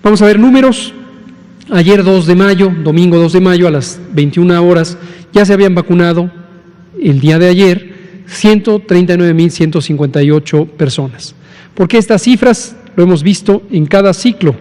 Vamos a ver números. Ayer 2 de mayo, domingo 2 de mayo a las 21 horas, ya se habían vacunado el día de ayer 139.158 personas. ¿Por qué estas cifras? Lo hemos visto en cada ciclo.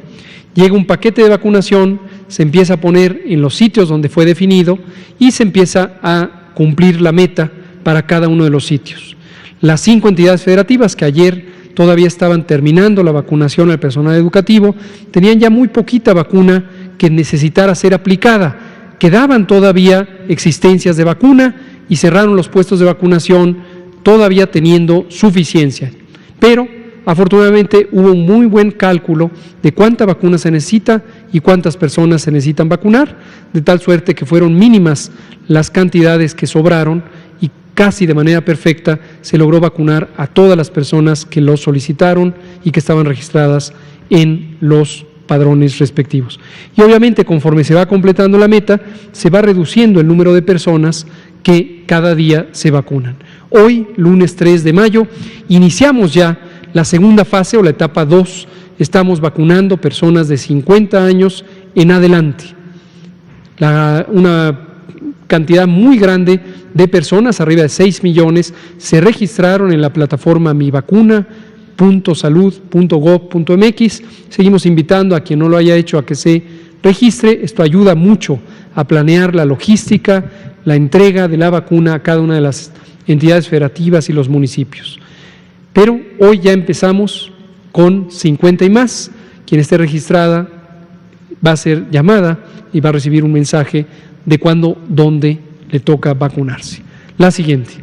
Llega un paquete de vacunación, se empieza a poner en los sitios donde fue definido y se empieza a cumplir la meta para cada uno de los sitios. Las 5 entidades federativas que ayer todavía estaban terminando la vacunación al personal educativo, tenían ya muy poquita vacuna que necesitara ser aplicada. Quedaban todavía existencias de vacuna y cerraron los puestos de vacunación todavía teniendo suficiencia. Pero afortunadamente hubo un muy buen cálculo de cuánta vacuna se necesita y cuántas personas se necesitan vacunar, de tal suerte que fueron mínimas las cantidades que sobraron y casi de manera perfecta se logró vacunar a todas las personas que lo solicitaron y que estaban registradas en los padrones respectivos. Y obviamente conforme se va completando la meta, se va reduciendo el número de personas que cada día se vacunan. Hoy, lunes 3 de mayo, iniciamos ya la segunda fase o la etapa 2. Estamos vacunando personas de 50 años en adelante. Una cantidad muy grande de personas, arriba de 6 millones, se registraron en la plataforma mivacuna.salud.gov.mx. Seguimos invitando a quien no lo haya hecho a que se registre. Esto ayuda mucho a planear la logística, la entrega de la vacuna a cada una de las entidades federativas y los municipios. Pero hoy ya empezamos con 50 y más. Quien esté registrada va a ser llamada y va a recibir un mensaje de cuándo, dónde le toca vacunarse. La siguiente.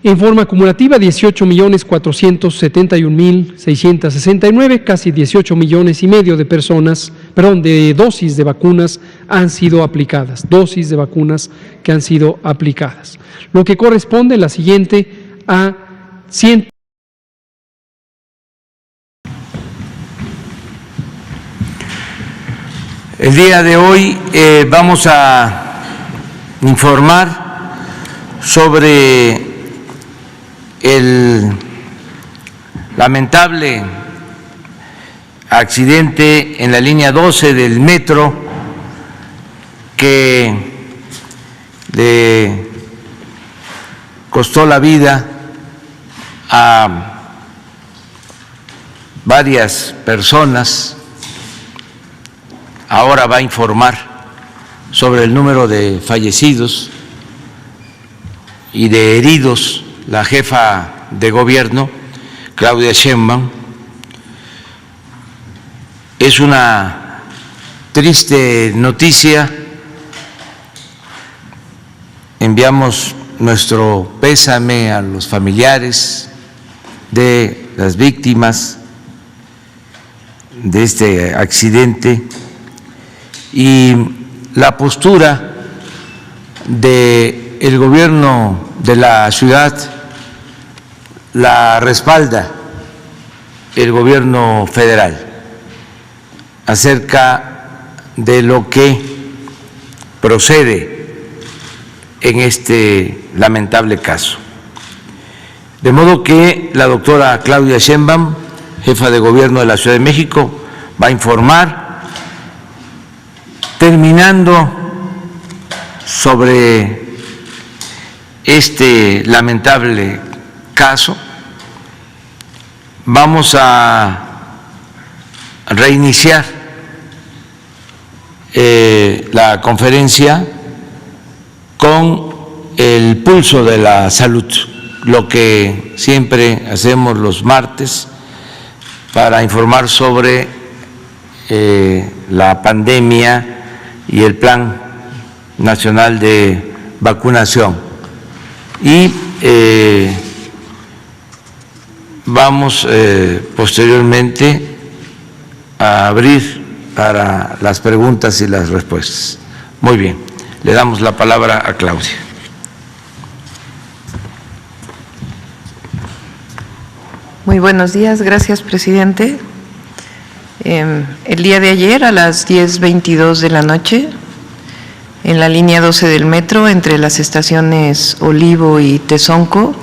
En forma acumulativa, 18.471.669, casi 18 millones y medio de personas, de dosis de vacunas han sido aplicadas, dosis de vacunas que han sido aplicadas. Lo que corresponde, la siguiente, a 100. El día de hoy vamos a informar sobre el lamentable accidente en la línea 12 del metro que le costó la vida a varias personas. Ahora va a informar sobre el número de fallecidos y de heridos la jefa de gobierno, Claudia Sheinbaum. Es una triste noticia. Enviamos nuestro pésame a los familiares de las víctimas de este accidente, y la postura del gobierno de la ciudad la respalda el gobierno federal acerca de lo que procede en este lamentable caso. De modo que la doctora Claudia Sheinbaum, jefa de gobierno de la Ciudad de México, va a informar. Terminando sobre este lamentable caso, vamos a reiniciar la conferencia con el pulso de la salud, lo que siempre hacemos los martes para informar sobre la pandemia y el Plan Nacional de Vacunación. Y vamos posteriormente a abrir para las preguntas y las respuestas. Muy bien, le damos la palabra a Claudia. Muy buenos días, gracias, presidente. El día de ayer a las 10:22 de la noche, en la línea 12 del metro, entre las estaciones Olivo y Tezonco,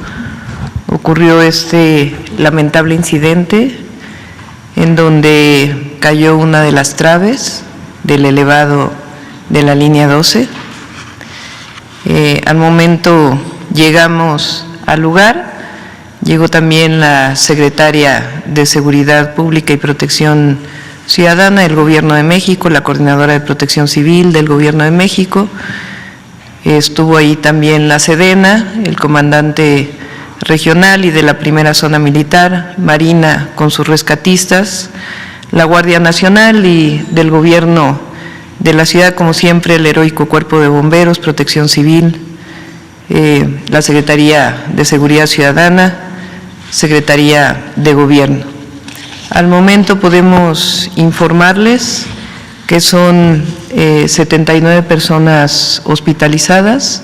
ocurrió este lamentable incidente en donde cayó una de las traves del elevado de la línea 12. Al momento llegamos al lugar, llegó también la secretaria de Seguridad Pública y Protección Ciudadana del Gobierno de México, la coordinadora de Protección Civil del Gobierno de México, estuvo ahí también la Sedena, el comandante regional y de la primera zona militar, Marina con sus rescatistas, la Guardia Nacional y del Gobierno de la ciudad, como siempre, el heroico Cuerpo de Bomberos, Protección Civil, la Secretaría de Seguridad Ciudadana, Secretaría de Gobierno. Al momento podemos informarles que son 79 personas hospitalizadas,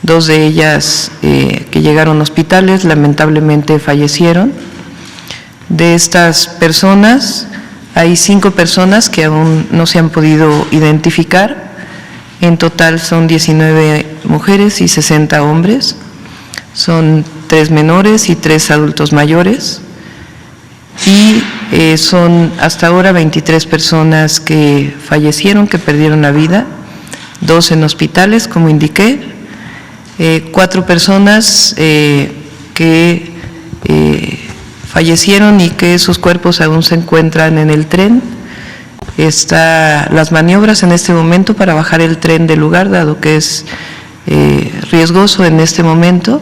2 de ellas que llegaron a hospitales lamentablemente fallecieron. De estas personas hay 5 personas que aún no se han podido identificar. En total son 19 mujeres y 60 hombres. Son 3 menores y 3 adultos mayores. Y son hasta ahora 23 personas que fallecieron, que perdieron la vida, 2 en hospitales, como indiqué, 4 personas que fallecieron y que sus cuerpos aún se encuentran en el tren. Están las maniobras en este momento para bajar el tren del lugar, dado que es riesgoso en este momento.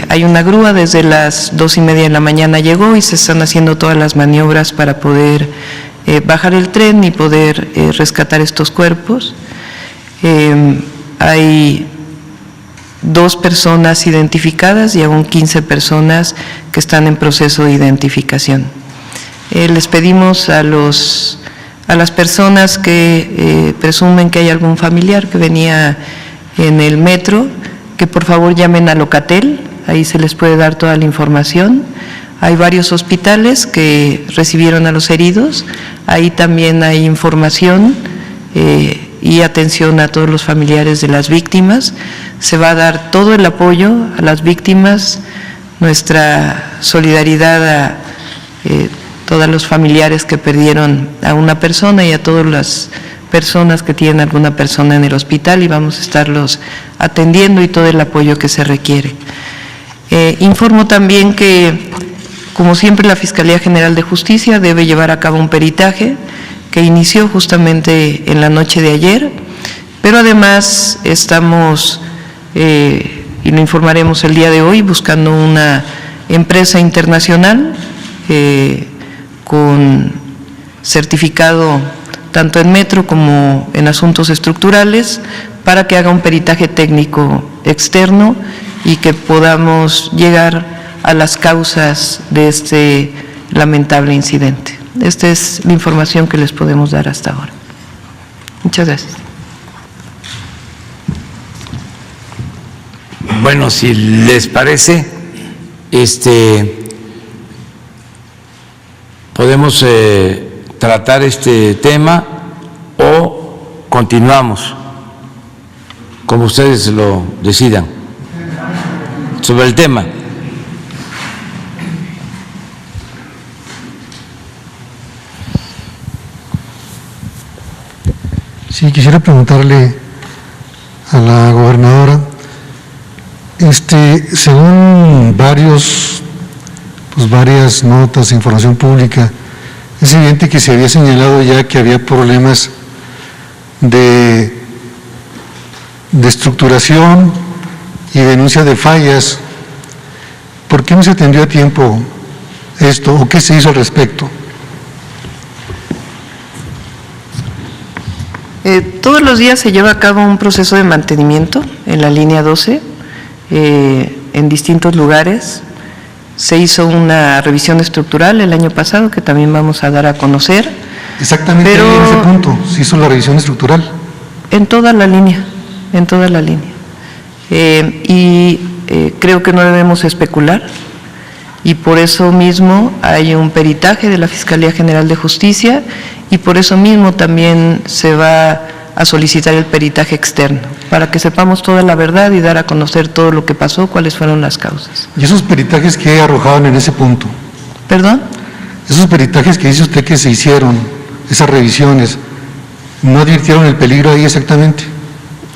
Hay una grúa, desde las 2:30 de la mañana llegó y se están haciendo todas las maniobras para poder bajar el tren y poder rescatar estos cuerpos. Hay 2 personas identificadas y aún 15 personas que están en proceso de identificación. Les pedimos a las personas que presumen que hay algún familiar que venía en el metro, que por favor llamen a Locatel, ahí se les puede dar toda la información. Hay varios hospitales que recibieron a los heridos, ahí también hay información y atención a todos los familiares de las víctimas. Se va a dar todo el apoyo a las víctimas, nuestra solidaridad a todos los familiares que perdieron a una persona y a todas las personas que tienen alguna persona en el hospital, y vamos a estarlos atendiendo y todo el apoyo que se requiere. Informo también que, como siempre, la Fiscalía General de Justicia debe llevar a cabo un peritaje que inició justamente en la noche de ayer, pero además estamos, y lo informaremos el día de hoy, buscando una empresa internacional con certificado tanto en metro como en asuntos estructurales, para que haga un peritaje técnico externo y que podamos llegar a las causas de este lamentable incidente. Esta es la información que les podemos dar hasta ahora. Muchas gracias. Bueno, si les parece, podemos tratar este tema o continuamos, como ustedes lo decidan, sobre el tema. Sí, quisiera preguntarle a la gobernadora, según varias notas de información pública, es evidente que se había señalado ya que había problemas de estructuración y denuncia de fallas. ¿Por qué no se atendió a tiempo esto o qué se hizo al respecto? Todos los días se lleva a cabo un proceso de mantenimiento en la línea 12, en distintos lugares. Se hizo una revisión estructural el año pasado, que también vamos a dar a conocer. Exactamente, pero en ese punto se hizo la revisión estructural. En toda la línea, en toda la línea. Creo que no debemos especular, y por eso mismo hay un peritaje de la Fiscalía General de Justicia, y por eso mismo también se va a solicitar el peritaje externo, para que sepamos toda la verdad y dar a conocer todo lo que pasó, cuáles fueron las causas. ¿Y esos peritajes qué arrojaban en ese punto? ¿Perdón? Esos peritajes que dice usted que se hicieron, esas revisiones, ¿no advirtieron el peligro ahí exactamente?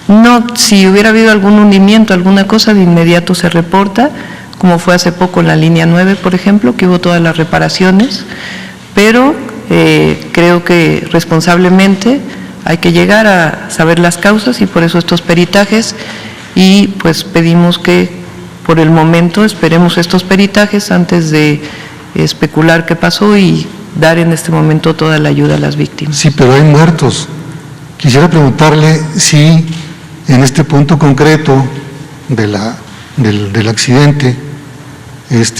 No, si hubiera habido algún hundimiento, alguna cosa, de inmediato se reporta, como fue hace poco en la línea 9, por ejemplo, que hubo todas las reparaciones, pero creo que responsablemente hay que llegar a saber las causas y por eso estos peritajes, y pues pedimos que por el momento esperemos estos peritajes antes de especular qué pasó y dar en este momento toda la ayuda a las víctimas. Sí, pero hay muertos. Quisiera preguntarle si en este punto concreto del accidente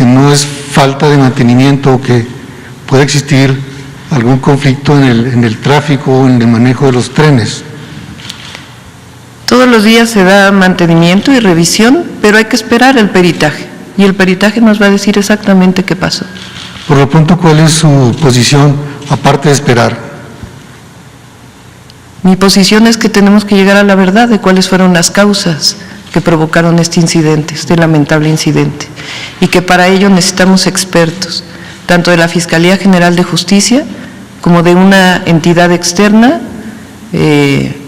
no es falta de mantenimiento o que puede existir algún conflicto en el tráfico o en el manejo de los trenes. Todos los días se da mantenimiento y revisión, pero hay que esperar el peritaje y el peritaje nos va a decir exactamente qué pasó. Por lo pronto, ¿cuál es su posición aparte de esperar? Mi posición es que tenemos que llegar a la verdad de cuáles fueron las causas que provocaron este incidente, este lamentable incidente, y que para ello necesitamos expertos, tanto de la Fiscalía General de Justicia como de una entidad externa,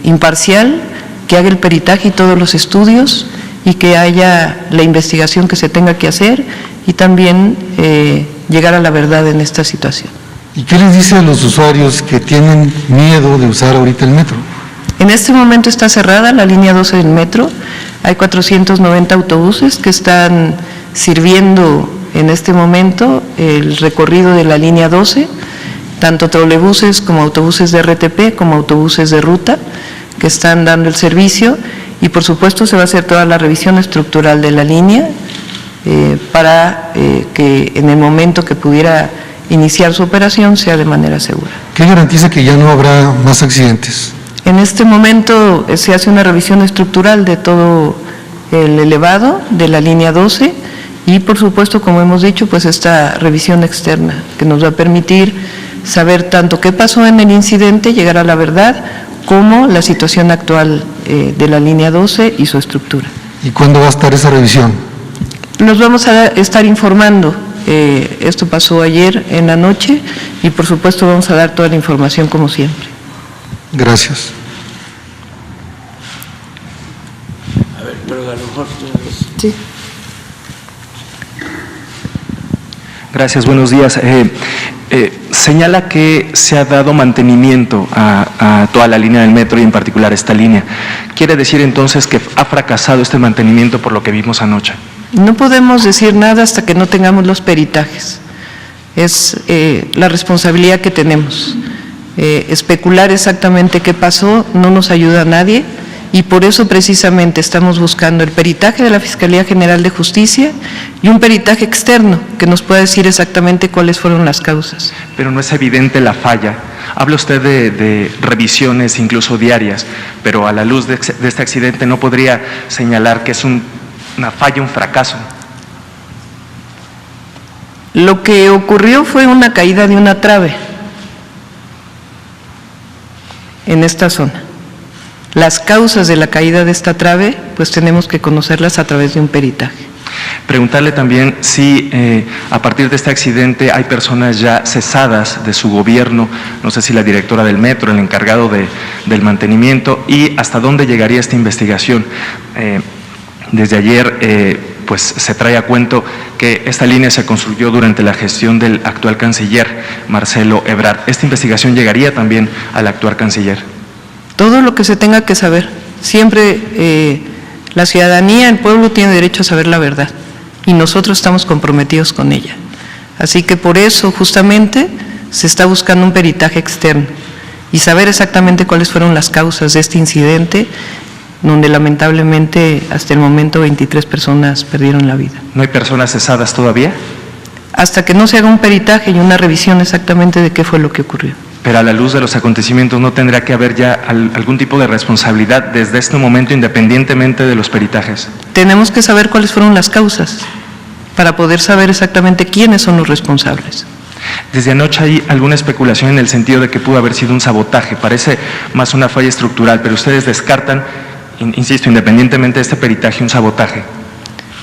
imparcial, que haga el peritaje y todos los estudios y que haya la investigación que se tenga que hacer y también llegar a la verdad en esta situación. ¿Y qué les dice a los usuarios que tienen miedo de usar ahorita el metro? En este momento está cerrada la línea 12 del metro, hay 490 autobuses que están sirviendo en este momento el recorrido de la línea 12, tanto trolebuses como autobuses de RTP como autobuses de ruta que están dando el servicio y por supuesto se va a hacer toda la revisión estructural de la línea para que en el momento que pudiera iniciar su operación sea de manera segura. ¿Qué garantiza que ya no habrá más accidentes? En este momento se hace una revisión estructural de todo el elevado de la línea 12 y por supuesto, como hemos dicho, pues esta revisión externa que nos va a permitir saber tanto qué pasó en el incidente, llegar a la verdad, como la situación actual de la línea 12 y su estructura. ¿Y cuándo va a estar esa revisión? Nos vamos a estar informando. Esto pasó ayer en la noche y por supuesto vamos a dar toda la información como siempre. Gracias. A ver, pero a lo mejor Sí. Gracias, buenos días. Señala que se ha dado mantenimiento a toda la línea del metro y en particular esta línea. ¿Quiere decir entonces que ha fracasado este mantenimiento por lo que vimos anoche? No podemos decir nada hasta que no tengamos los peritajes. Es la responsabilidad que tenemos. Especular exactamente qué pasó no nos ayuda a nadie y por eso precisamente estamos buscando el peritaje de la Fiscalía General de Justicia y un peritaje externo que nos pueda decir exactamente cuáles fueron las causas. Pero no es evidente la falla. Habla usted de revisiones incluso diarias, pero a la luz de este accidente no podría señalar que es una falla, un fracaso. Lo que ocurrió fue una caída de una trave en esta zona. Las causas de la caída de esta trave, pues tenemos que conocerlas a través de un peritaje. Preguntarle también si a partir de este accidente hay personas ya cesadas de su gobierno, no sé si la directora del metro, el encargado del mantenimiento, y hasta dónde llegaría esta investigación. Desde ayer pues se trae a cuento que esta línea se construyó durante la gestión del actual canciller Marcelo Ebrard. ¿Esta investigación llegaría también al actual canciller? Todo lo que se tenga que saber. Siempre la ciudadanía, el pueblo tiene derecho a saber la verdad y nosotros estamos comprometidos con ella. Así que por eso justamente se está buscando un peritaje externo y saber exactamente cuáles fueron las causas de este incidente, donde lamentablemente hasta el momento 23 personas perdieron la vida. ¿No hay personas cesadas todavía? Hasta que no se haga un peritaje y una revisión exactamente de qué fue lo que ocurrió. Pero a la luz de los acontecimientos, ¿no tendrá que haber ya algún tipo de responsabilidad desde este momento, independientemente de los peritajes? Tenemos que saber cuáles fueron las causas para poder saber exactamente quiénes son los responsables. Desde anoche hay alguna especulación en el sentido de que pudo haber sido un sabotaje, parece más una falla estructural, pero ustedes descartan, insisto, independientemente de este peritaje, un sabotaje.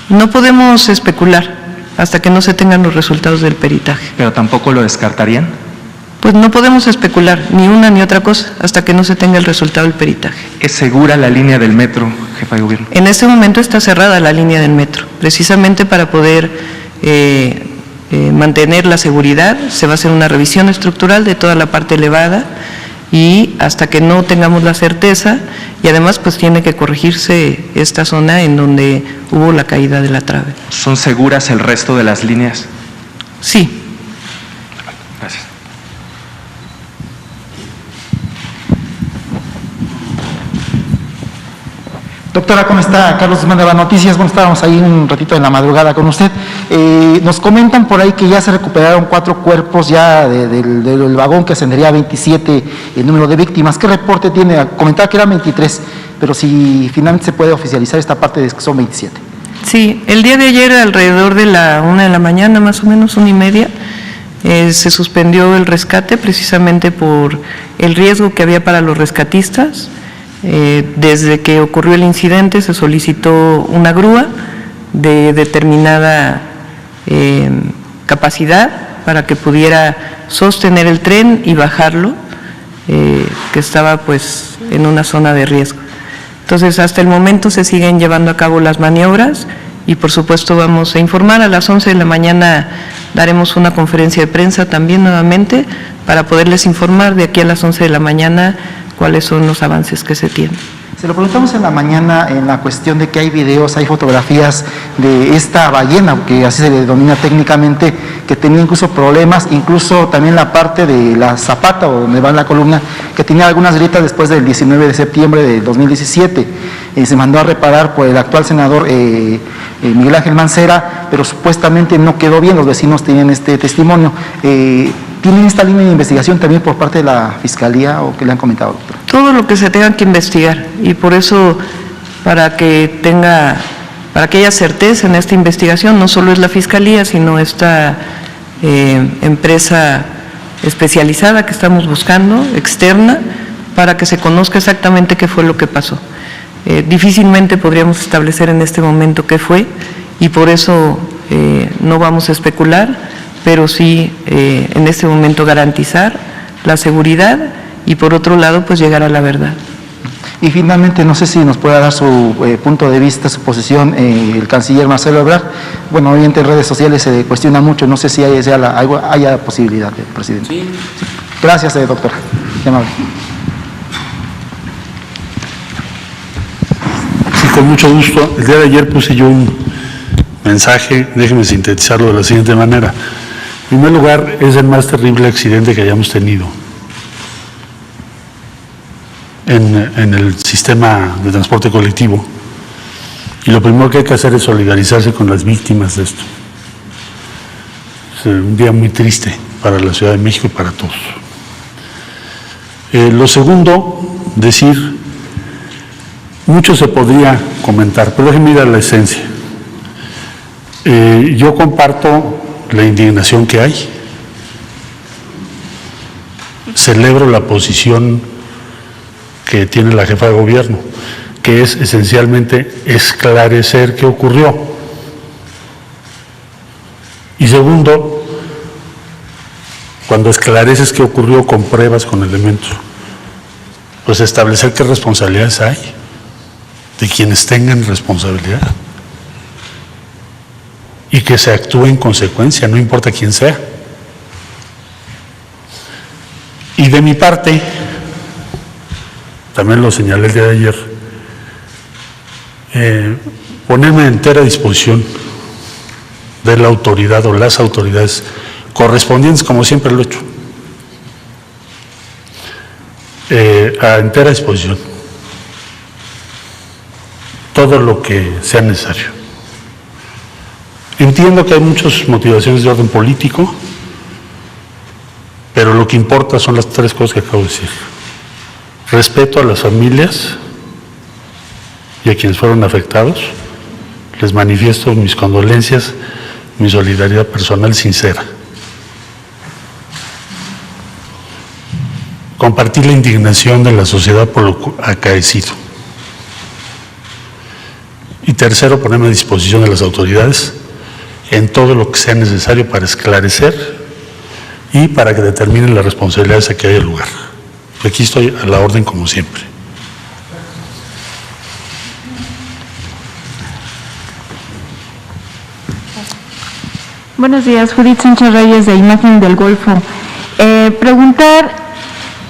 No podemos especular, hasta que no se tengan los resultados del peritaje. ¿Pero tampoco lo descartarían? Pues no podemos especular ni una ni otra cosa hasta que no se tenga el resultado del peritaje. ¿Es segura la línea del metro, jefa de gobierno? En este momento está cerrada la línea del metro, precisamente para poder mantener la seguridad. Se va a hacer una revisión estructural de toda la parte elevada y hasta que no tengamos la certeza, y además pues tiene que corregirse esta zona en donde hubo la caída de la trave. ¿Son seguras el resto de las líneas? Sí. Gracias. Doctora, ¿cómo está? Carlos de las Noticias. Bueno, estábamos ahí un ratito en la madrugada con usted. Nos comentan por ahí que ya se recuperaron 4 cuerpos ya del vagón que ascendería a 27 el número de víctimas. ¿Qué reporte tiene? Comentaba que eran 23, pero si finalmente se puede oficializar esta parte de que son 27. Sí, el día de ayer alrededor de la 1 de la mañana, más o menos 1:30, se suspendió el rescate precisamente por el riesgo que había para los rescatistas. Desde que ocurrió el incidente se solicitó una grúa de determinada capacidad para que pudiera sostener el tren y bajarlo, que estaba pues en una zona de riesgo. Entonces hasta el momento se siguen llevando a cabo las maniobras y por supuesto vamos a informar. A las 11 de la mañana daremos una conferencia de prensa también nuevamente para poderles informar de aquí a las 11 de la mañana cuáles son los avances que se tienen. Se lo preguntamos en la mañana en la cuestión de que hay videos, hay fotografías de esta ballena, que así se le denomina técnicamente, que tenía incluso problemas, incluso también la parte de la zapata o donde va la columna, que tenía algunas grietas después del 19 de septiembre de 2017. Se mandó a reparar por el actual senador Miguel Ángel Mancera, pero supuestamente no quedó bien, los vecinos tenían este testimonio. ¿Tienen esta línea de investigación también por parte de la Fiscalía o qué le han comentado, doctor? Todo lo que se tenga que investigar y por eso para que haya certeza en esta investigación, no solo es la Fiscalía, sino esta empresa especializada que estamos buscando, externa, para que se conozca exactamente qué fue lo que pasó. Difícilmente podríamos establecer en este momento qué fue y por eso no vamos a especular, pero sí en este momento garantizar la seguridad y por otro lado pues llegar a la verdad. Y finalmente, no sé si nos pueda dar su punto de vista, su posición, el canciller Marcelo Ebrard. Bueno, obviamente en redes sociales se cuestiona mucho, no sé si haya posibilidad, presidente. Sí. Gracias, doctora. Qué amable. Sí, con mucho gusto. El día de ayer puse yo un mensaje, déjeme sintetizarlo de la siguiente manera. En primer lugar, es el más terrible accidente que hayamos tenido en el sistema de transporte colectivo. Y lo primero que hay que hacer es solidarizarse con las víctimas de esto. Es un día muy triste para la Ciudad de México y para todos. Lo segundo, decir, mucho se podría comentar, pero déjenme ir a la esencia. Yo comparto la indignación que hay. Celebro la posición que tiene la jefa de gobierno, que es esencialmente esclarecer qué ocurrió. Y segundo, cuando esclareces qué ocurrió con pruebas, con elementos, pues establecer qué responsabilidades hay de quienes tengan responsabilidad y que se actúe en consecuencia, no importa quién sea. Y de mi parte, también lo señalé el día de ayer, ponerme a entera disposición de la autoridad o las autoridades correspondientes, como siempre lo he hecho, a entera disposición, todo lo que sea necesario. Entiendo que hay muchas motivaciones de orden político, pero lo que importa son las 3 cosas que acabo de decir. Respeto a las familias y a quienes fueron afectados. Les manifiesto mis condolencias, mi solidaridad personal sincera. Compartir la indignación de la sociedad por lo acaecido. Y tercero, ponerme a disposición de las autoridades en todo lo que sea necesario para esclarecer y para que determinen las responsabilidades a que haya lugar. Aquí estoy a la orden como siempre. Buenos días, Judith Sánchez Reyes, de Imagen del Golfo. Preguntar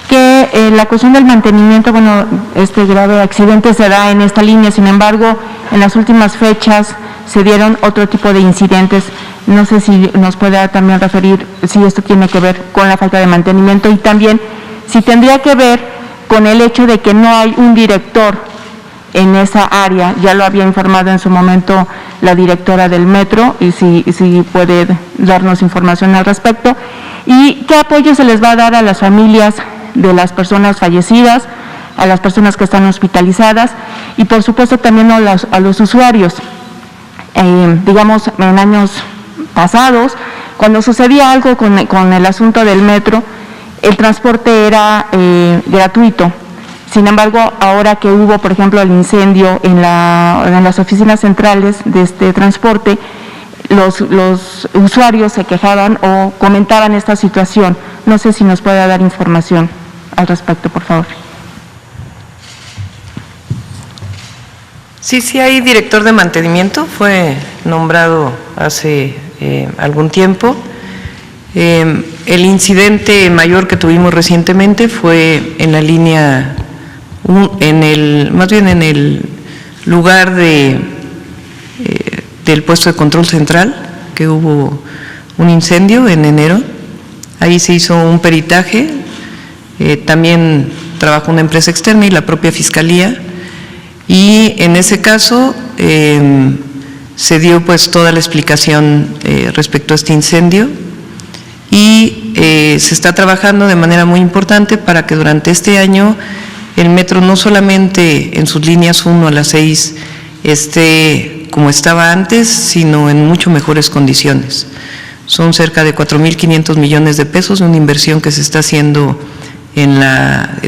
que la cuestión del mantenimiento, bueno, este grave accidente se da en esta línea, sin embargo, en las últimas fechas se dieron otro tipo de incidentes. No sé si nos pueda también referir si esto tiene que ver con la falta de mantenimiento y también si tendría que ver con el hecho de que no hay un director en esa área. Ya lo había informado en su momento la directora del metro y si puede darnos información al respecto. ¿Y qué apoyo se les va a dar a las familias de las personas fallecidas, a las personas que están hospitalizadas y por supuesto también a los usuarios? Digamos, en años pasados, cuando sucedía algo con el asunto del metro, el transporte era gratuito. Sin embargo, ahora que hubo, por ejemplo, el incendio en las oficinas centrales de este transporte, los usuarios se quejaban o comentaban esta situación. No sé si nos puede dar información al respecto, por favor. Sí hay director de mantenimiento, fue nombrado hace algún tiempo. El incidente mayor que tuvimos recientemente fue en la línea, en el lugar del puesto de control central, que hubo un incendio en enero. Ahí se hizo un peritaje, también trabajó una empresa externa y la propia Fiscalía, y en ese caso se dio pues toda la explicación respecto a este incendio y se está trabajando de manera muy importante para que durante este año el metro no solamente en sus líneas 1 a las 6 esté como estaba antes, sino en mucho mejores condiciones. Son cerca de 4.500 millones de pesos, una inversión que se está haciendo en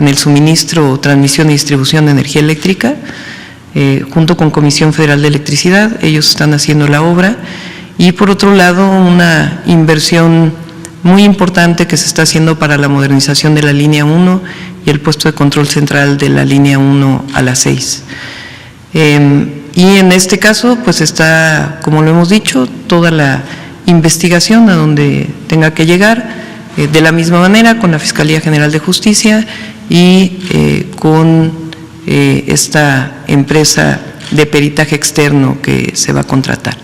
el suministro, transmisión y distribución de energía eléctrica, junto con Comisión Federal de Electricidad. Ellos están haciendo la obra. Y por otro lado, una inversión muy importante que se está haciendo para la modernización de la línea 1 y el puesto de control central de la línea 1 a las 6. Y en este caso, pues está, como lo hemos dicho, toda la investigación a donde tenga que llegar, de la misma manera con la Fiscalía General de Justicia y con esta empresa de peritaje externo que se va a contratar.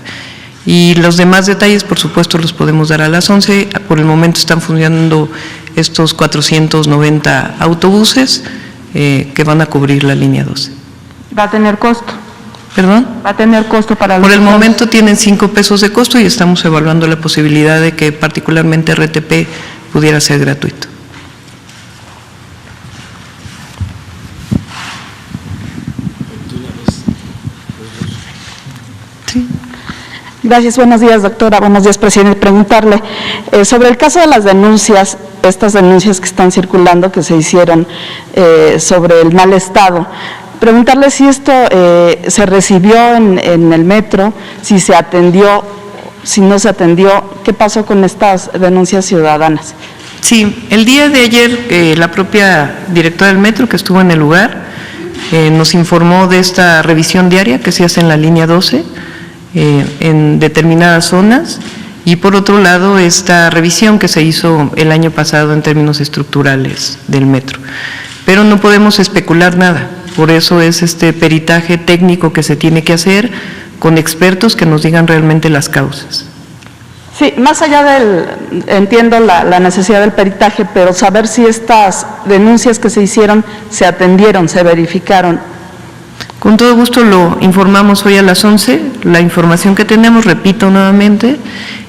Y los demás detalles, por supuesto, los podemos dar a las 11. Por el momento están funcionando estos 490 autobuses que van a cubrir la línea 12. ¿Va a tener costo? ¿Perdón? ¿Va a tener costo para los Por el usuarios? momento tienen 5 pesos de costo y estamos evaluando la posibilidad de que particularmente RTP pudiera ser gratuito. Sí. Gracias, buenos días, doctora. Buenos días, presidente. Preguntarle sobre el caso de las denuncias, estas denuncias que están circulando, que se hicieron sobre el mal estado. Preguntarle si esto se recibió en el metro, si se atendió, si no se atendió, ¿qué pasó con estas denuncias ciudadanas? Sí, el día de ayer la propia directora del metro que estuvo en el lugar nos informó de esta revisión diaria que se hace en la línea 12 en determinadas zonas y por otro lado esta revisión que se hizo el año pasado en términos estructurales del metro. Pero no podemos especular nada. Por eso es este peritaje técnico que se tiene que hacer con expertos que nos digan realmente las causas. Sí, más allá entiendo la necesidad del peritaje, pero saber si estas denuncias que se hicieron se atendieron, se verificaron. Con todo gusto lo informamos hoy a las 11. La información que tenemos, repito nuevamente,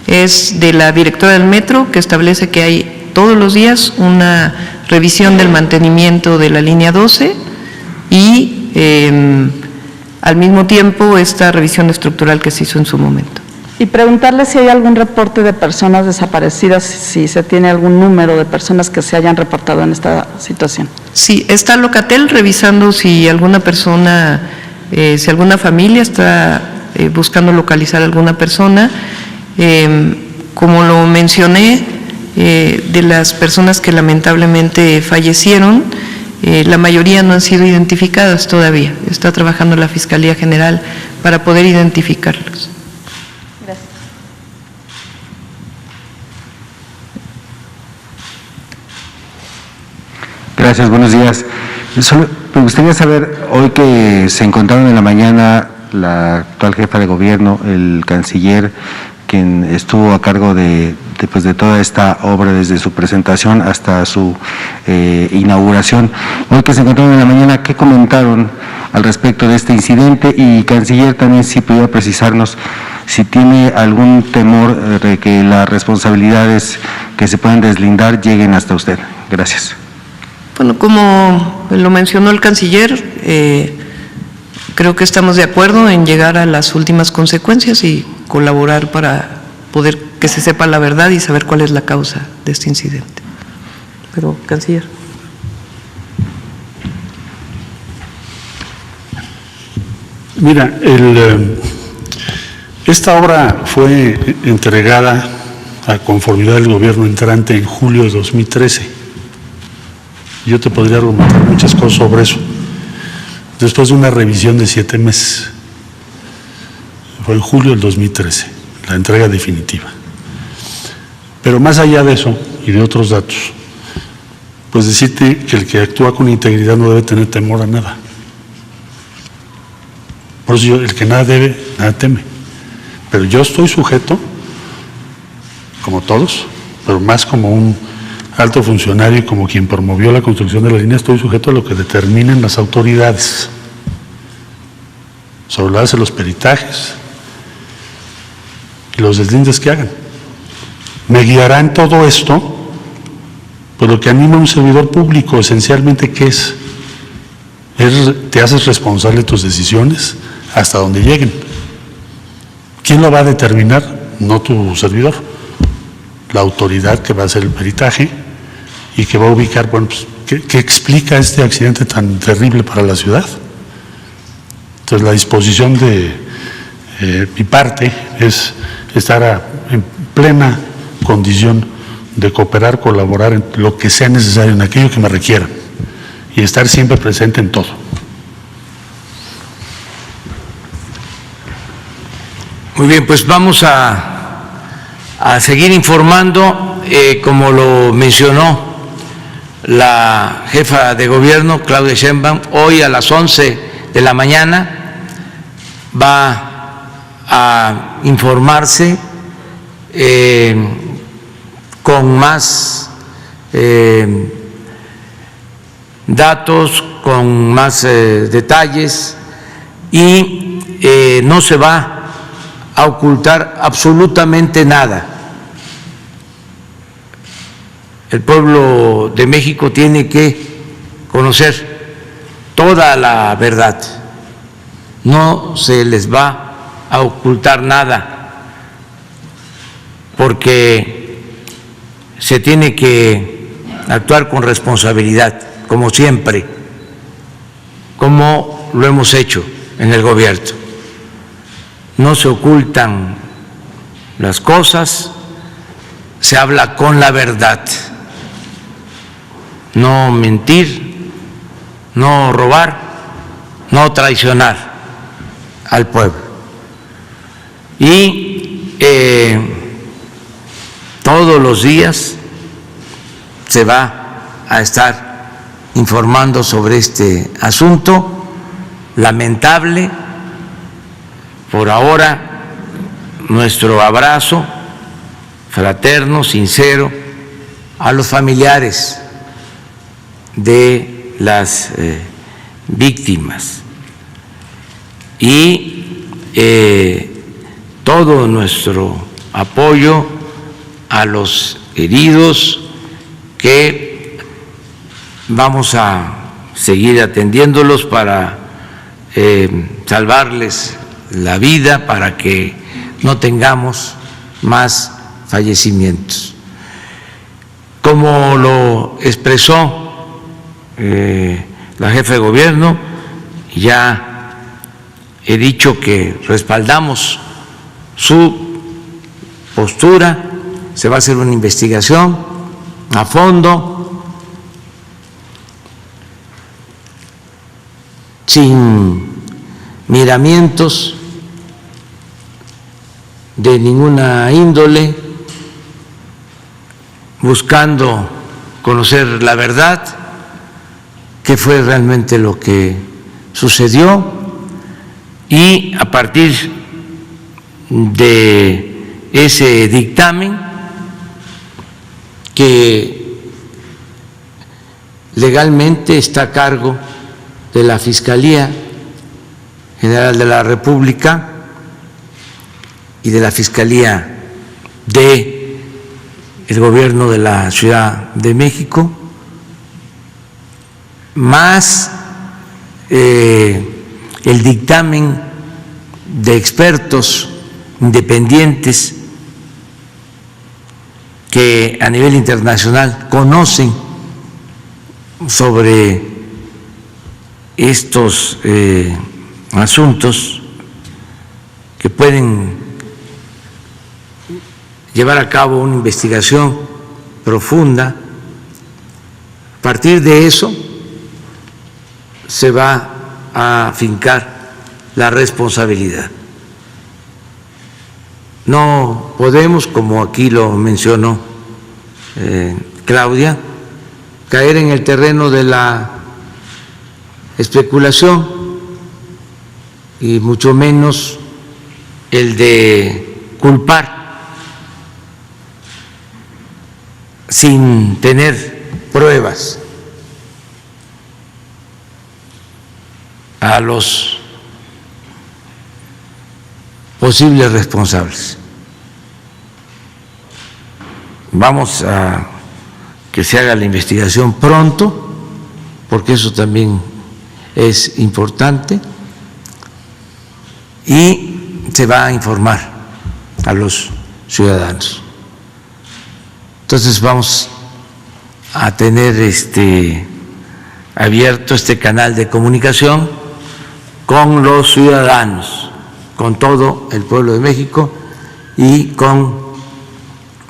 es de la directora del metro que establece que hay todos los días una revisión del mantenimiento de la línea 12 y al mismo tiempo esta revisión estructural que se hizo en su momento. Y preguntarle si hay algún reporte de personas desaparecidas, si se tiene algún número de personas que se hayan reportado en esta situación. Sí, está Locatel revisando si alguna persona, si alguna familia está buscando localizar a alguna persona Como lo mencioné, de las personas que lamentablemente fallecieron, la mayoría no han sido identificadas todavía. Está trabajando la Fiscalía General para poder identificarlos. Gracias. Gracias, buenos días. Solo me gustaría saber, hoy que se encontraron en la mañana la actual jefa de gobierno, el canciller, quien estuvo a cargo de toda esta obra desde su presentación hasta su inauguración. Hoy que se encontraron en la mañana, ¿qué comentaron al respecto de este incidente? Y canciller, también si pudiera precisarnos si tiene algún temor de que las responsabilidades que se puedan deslindar lleguen hasta usted. Gracias. Bueno, como lo mencionó el canciller, creo que estamos de acuerdo en llegar a las últimas consecuencias y colaborar para poder que se sepa la verdad y saber cuál es la causa de este incidente. Pero, canciller. Mira, esta obra fue entregada a conformidad del gobierno entrante en julio de 2013. Yo te podría argumentar muchas cosas sobre eso. Después de una revisión de 7 meses. Fue en julio del 2013, la entrega definitiva. Pero más allá de eso y de otros datos, pues decirte que el que actúa con integridad no debe tener temor a nada. Por eso el que nada debe, nada teme. Pero yo estoy sujeto, como todos, pero más como un alto funcionario y como quien promovió la construcción de la línea, estoy sujeto a lo que determinen las autoridades sobre la base de los peritajes y los deslindes que hagan. Me guiará en todo esto, pues lo que anima a un servidor público, esencialmente, ¿qué es? Te haces responsable de tus decisiones hasta donde lleguen. ¿Quién lo va a determinar? No tu servidor. La autoridad que va a hacer el peritaje y que va a ubicar, bueno, pues, ¿qué explica este accidente tan terrible para la ciudad? Entonces, la disposición de mi parte es estar en plena condición de cooperar, colaborar en lo que sea necesario, en aquello que me requieran, y estar siempre presente en todo. Muy bien, pues vamos a seguir informando, como lo mencionó la jefa de gobierno, Claudia Sheinbaum. Hoy a las 11 de la mañana va a informarse con más datos, con más detalles, y no se va a ocultar absolutamente nada. El pueblo de México tiene que conocer toda la verdad. No se les va a ocultar nada, porque se tiene que actuar con responsabilidad, como siempre, como lo hemos hecho en el gobierno. No se ocultan las cosas, se habla con la verdad. No mentir, no robar, no traicionar al pueblo. Y todos los días se va a estar informando sobre este asunto lamentable. Por ahora, nuestro abrazo fraterno, sincero, a los familiares de las víctimas, y todo nuestro apoyo a los heridos, que vamos a seguir atendiéndolos para salvarles la vida, para que no tengamos más fallecimientos. Como lo expresó la jefa de gobierno, ya he dicho que respaldamos su postura, se va a hacer una investigación a fondo, sin miramientos de ninguna índole, buscando conocer la verdad, qué fue realmente lo que sucedió, y a partir de ese dictamen que legalmente está a cargo de la Fiscalía General de la República y de la Fiscalía del Gobierno de la Ciudad de México, más el dictamen de expertos independientes que a nivel internacional conocen sobre estos asuntos, que pueden llevar a cabo una investigación profunda. A partir de eso se va a fincar la responsabilidad. No podemos, como aquí lo mencionó Claudia, caer en el terreno de la especulación y mucho menos el de culpar sin tener pruebas a los posibles responsables. Vamos a que se haga la investigación pronto, porque eso también es importante, y se va a informar a los ciudadanos. Entonces vamos a tener abierto este canal de comunicación con los ciudadanos, con todo el pueblo de México y con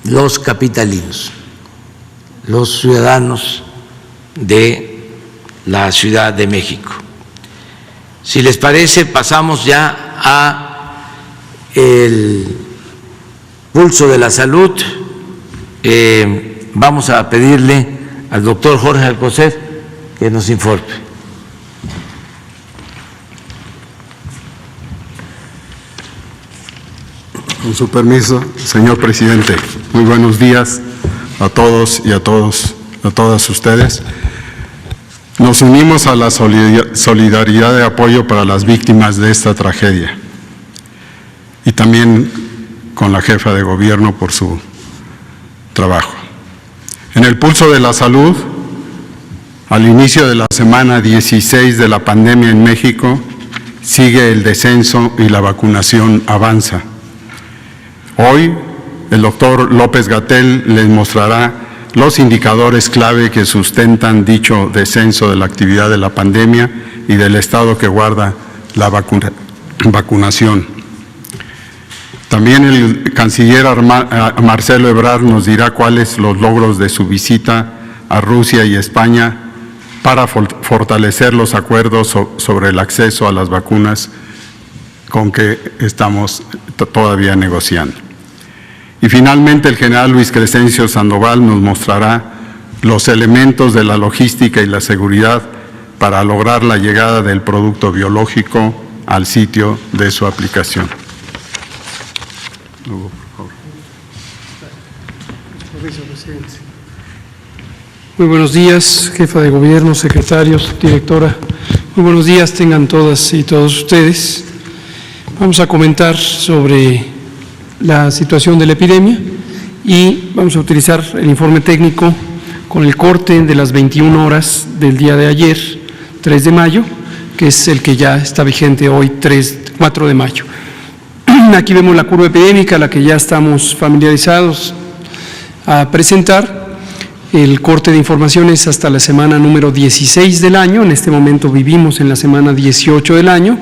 los capitalinos, los ciudadanos de la Ciudad de México. Si les parece, pasamos ya a el pulso de la salud. Vamos a pedirle al doctor Jorge Alcocer que nos informe. Con su permiso, señor presidente, muy buenos días a todos y a todas ustedes. Nos unimos a la solidaridad de apoyo para las víctimas de esta tragedia y también con la jefa de gobierno por su trabajo. En el pulso de la salud, al inicio de la semana 16 de la pandemia en México, sigue el descenso y la vacunación avanza. Hoy, el doctor López-Gatell les mostrará los indicadores clave que sustentan dicho descenso de la actividad de la pandemia y del estado que guarda la vacunación. También el canciller Marcelo Ebrard nos dirá cuáles los logros de su visita a Rusia y España para fortalecer los acuerdos sobre el acceso a las vacunas con que estamos todavía negociando. Y finalmente el general Luis Crescencio Sandoval nos mostrará los elementos de la logística y la seguridad para lograr la llegada del producto biológico al sitio de su aplicación. Muy buenos días, jefa de gobierno, secretarios, directora. Muy buenos días tengan todas y todos ustedes. Vamos a comentar sobre la situación de la epidemia y vamos a utilizar el informe técnico con el corte de las 21 horas del día de ayer, 3 de mayo, que es el que ya está vigente hoy, 4 de mayo. Aquí vemos la curva epidémica, la que ya estamos familiarizados a presentar. El corte de información es hasta la semana número 16 del año. En este momento vivimos en la semana 18 del año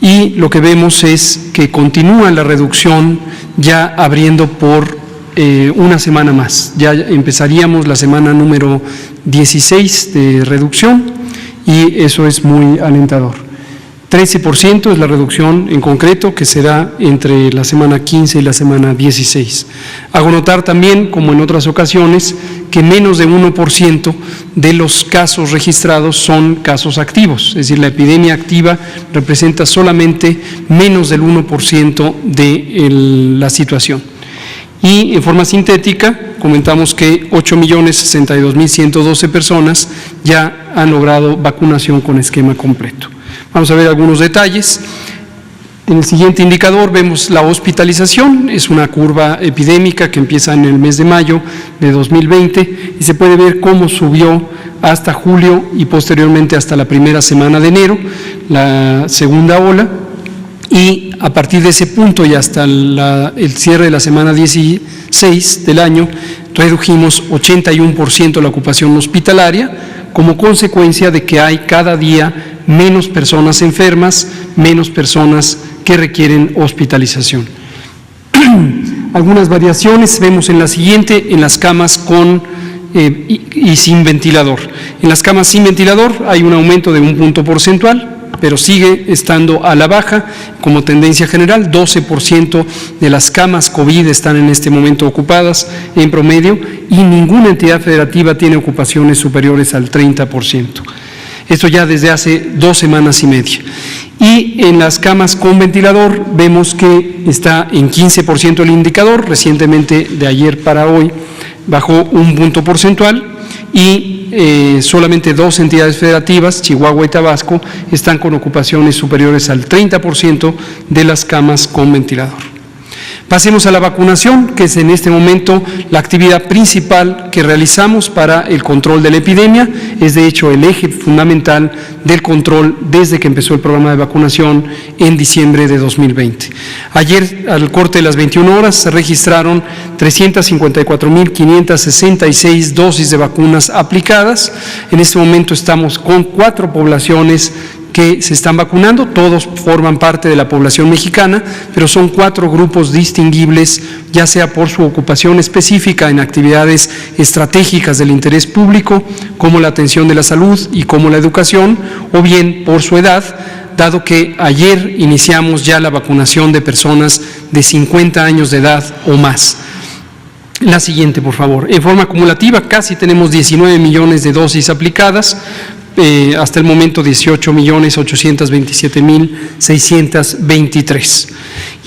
y lo que vemos es que continúa la reducción ya abriendo por una semana más. Ya empezaríamos la semana número 16 de reducción y eso es muy alentador. 13% es la reducción en concreto que se da entre la semana 15 y la semana 16. Hago notar también, como en otras ocasiones, que menos de 1% de los casos registrados son casos activos, es decir, la epidemia activa representa solamente menos del 1% de la situación. Y en forma sintética, comentamos que 8.062.112 personas ya han logrado vacunación con esquema completo. Vamos a ver algunos detalles. En el siguiente indicador vemos la hospitalización, es una curva epidémica que empieza en el mes de mayo de 2020 y se puede ver cómo subió hasta julio y posteriormente hasta la primera semana de enero, la segunda ola, y a partir de ese punto y hasta el cierre de la semana 16 del año, redujimos 81% la ocupación hospitalaria como consecuencia de que hay cada día menos personas enfermas, menos personas que requieren hospitalización. Algunas variaciones vemos en la siguiente, en las camas con y sin ventilador. En las camas sin ventilador hay un aumento de 1 punto porcentual, pero sigue estando a la baja como tendencia general. 12% de las camas COVID están en este momento ocupadas en promedio y ninguna entidad federativa tiene ocupaciones superiores al 30%. Esto ya desde hace 2 semanas y media. Y en las camas con ventilador vemos que está en 15% el indicador, recientemente de ayer para hoy bajó 1 punto porcentual y solamente 2 entidades federativas, Chihuahua y Tabasco, están con ocupaciones superiores al 30% de las camas con ventilador. Pasemos a la vacunación, que es en este momento la actividad principal que realizamos para el control de la epidemia, es de hecho el eje fundamental del control desde que empezó el programa de vacunación en diciembre de 2020. Ayer, al corte de las 21 horas, se registraron 354.566 dosis de vacunas aplicadas. En este momento estamos con 4 poblaciones que se están vacunando, todos forman parte de la población mexicana, pero son 4 grupos distinguibles, ya sea por su ocupación específica en actividades estratégicas del interés público, como la atención de la salud y como la educación, o bien por su edad, dado que ayer iniciamos ya la vacunación de personas de 50 años de edad o más. La siguiente, por favor. En forma acumulativa, casi tenemos 19 millones de dosis aplicadas, hasta el momento 18.827.623.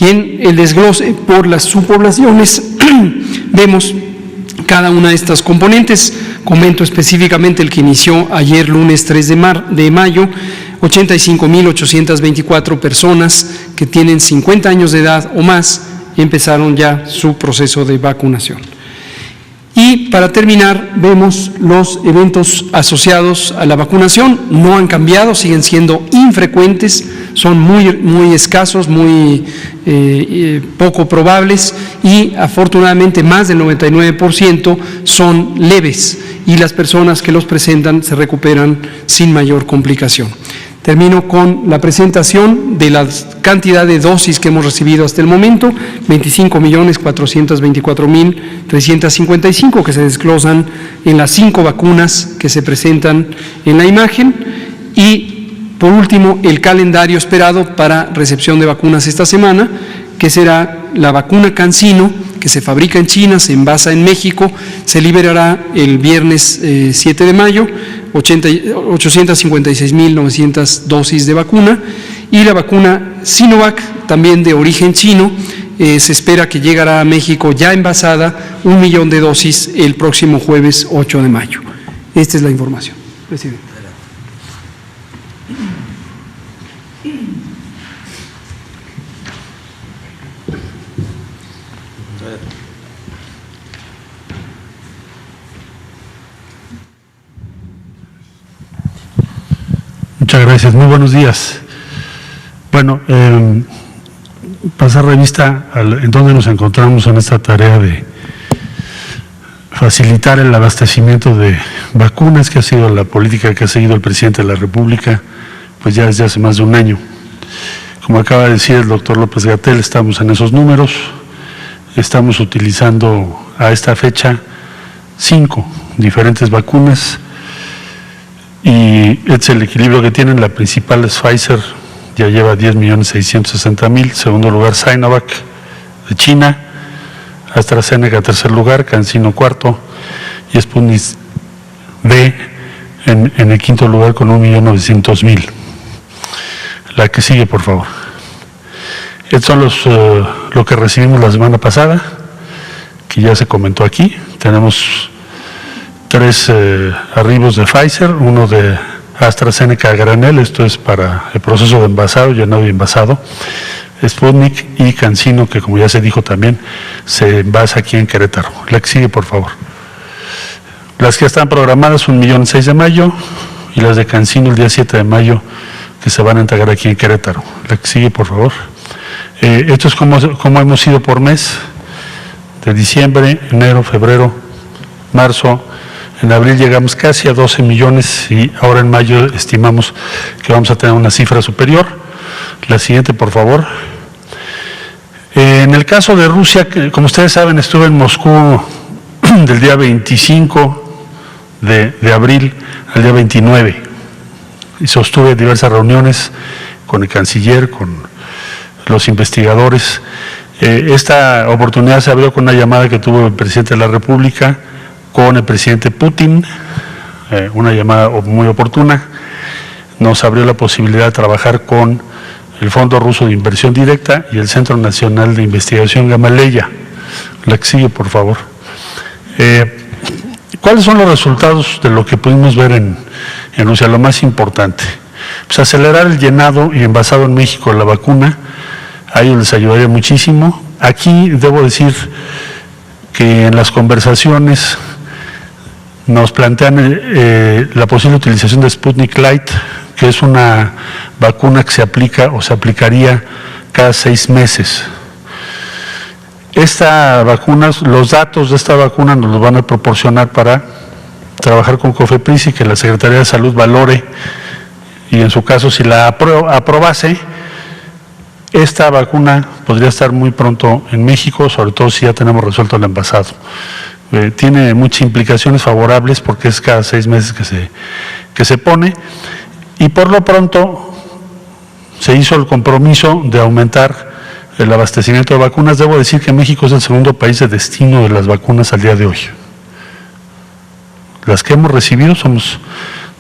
Y en el desglose por las subpoblaciones vemos cada una de estas componentes. Comento específicamente el que inició ayer lunes 3 de mayo, 85.824 personas que tienen 50 años de edad o más empezaron ya su proceso de vacunación. Y para terminar, vemos los eventos asociados a la vacunación. No han cambiado, siguen siendo infrecuentes, son muy escasos, muy poco probables y afortunadamente más del 99% son leves y las personas que los presentan se recuperan sin mayor complicación. Termino con la presentación de la cantidad de dosis que hemos recibido hasta el momento, 25.424.355 que se desglosan en las 5 vacunas que se presentan en la imagen. Y por último, el calendario esperado para recepción de vacunas esta semana, que será la vacuna CanSino, que se fabrica en China, se envasa en México, se liberará el viernes 7 de mayo, 856.900 dosis de vacuna, y la vacuna Sinovac, también de origen chino, se espera que llegará a México ya envasada 1 millón de dosis el próximo jueves 8 de mayo. Esta es la información, presidente. Muchas gracias, muy buenos días. Bueno, pasar revista en dónde nos encontramos en esta tarea de facilitar el abastecimiento de vacunas, que ha sido la política que ha seguido el presidente de la República, pues ya desde hace más de un año. Como acaba de decir el doctor López-Gatell, estamos en esos números. Estamos utilizando a esta fecha 5 diferentes vacunas y este es el equilibrio que tienen. La principal es Pfizer, ya lleva 10.660.000, segundo lugar Sinovac de China, AstraZeneca tercer lugar, CanSino cuarto y Sputnik V en el quinto lugar con 1.900.000. La que sigue, por favor. Estos son lo que recibimos la semana pasada, que ya se comentó aquí. Tenemos 3 arribos de Pfizer, uno de AstraZeneca a granel, esto es para el proceso de envasado, llenado y envasado. Sputnik y CanSino, que como ya se dijo también, se envasa aquí en Querétaro. La que sigue, por favor. Las que están programadas, 1.000.000 el 6 de mayo, y las de CanSino el día 7 de mayo, que se van a entregar aquí en Querétaro. La que sigue, por favor. Esto es como hemos ido por mes, de diciembre, enero, febrero, marzo. En abril llegamos casi a 12 millones y ahora en mayo estimamos que vamos a tener una cifra superior. La siguiente, por favor. En el caso de Rusia, como ustedes saben, estuve en Moscú del día 25 de abril al día 29 y sostuve diversas reuniones con el canciller, con los investigadores. Esta oportunidad se abrió con una llamada que tuvo el presidente de la República con el presidente Putin, una llamada muy oportuna. Nos abrió la posibilidad de trabajar con el Fondo Ruso de Inversión Directa y el Centro Nacional de Investigación Gamaleya. La que sigue, por favor. ¿Cuáles son los resultados de lo que pudimos ver en Rusia? Lo más importante, pues acelerar el llenado y envasado en México de la vacuna. A ellos les ayudaría muchísimo. Aquí debo decir que en las conversaciones nos plantean la posible utilización de Sputnik Light, que es una vacuna que se aplica o se aplicaría cada 6 meses. Esta vacuna, los datos de esta vacuna nos los van a proporcionar para trabajar con COFEPRIS y que la Secretaría de Salud valore, y en su caso, si la aprobase, esta vacuna podría estar muy pronto en México, sobre todo si ya tenemos resuelto el envasado. Tiene muchas implicaciones favorables porque es cada 6 meses que se pone, y por lo pronto se hizo el compromiso de aumentar el abastecimiento de vacunas. Debo decir que México es el segundo país de destino de las vacunas al día de hoy. Las que hemos recibido somos,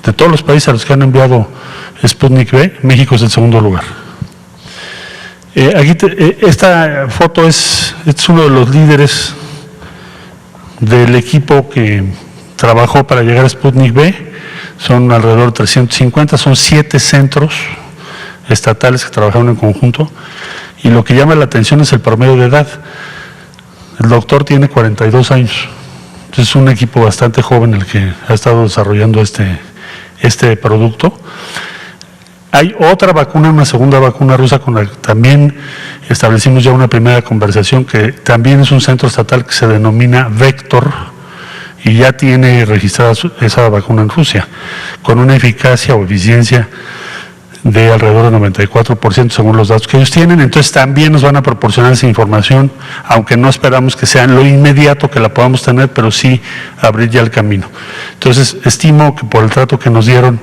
de todos los países a los que han enviado Sputnik V, México es el segundo lugar. Esta foto es uno de los líderes del equipo que trabajó para llegar a Sputnik V. Son alrededor de 350, son 7 centros estatales que trabajaron en conjunto, y lo que llama la atención es el promedio de edad. El doctor tiene 42 años, entonces es un equipo bastante joven el que ha estado desarrollando este producto. Hay otra vacuna, una segunda vacuna rusa con la que también establecimos ya una primera conversación, que también es un centro estatal que se denomina Vector y ya tiene registrada esa vacuna en Rusia, con una eficacia o eficiencia de alrededor del 94% según los datos que ellos tienen. Entonces también nos van a proporcionar esa información, aunque no esperamos que sea en lo inmediato que la podamos tener, pero sí abrir ya el camino. Entonces estimo que por el trato que nos dieron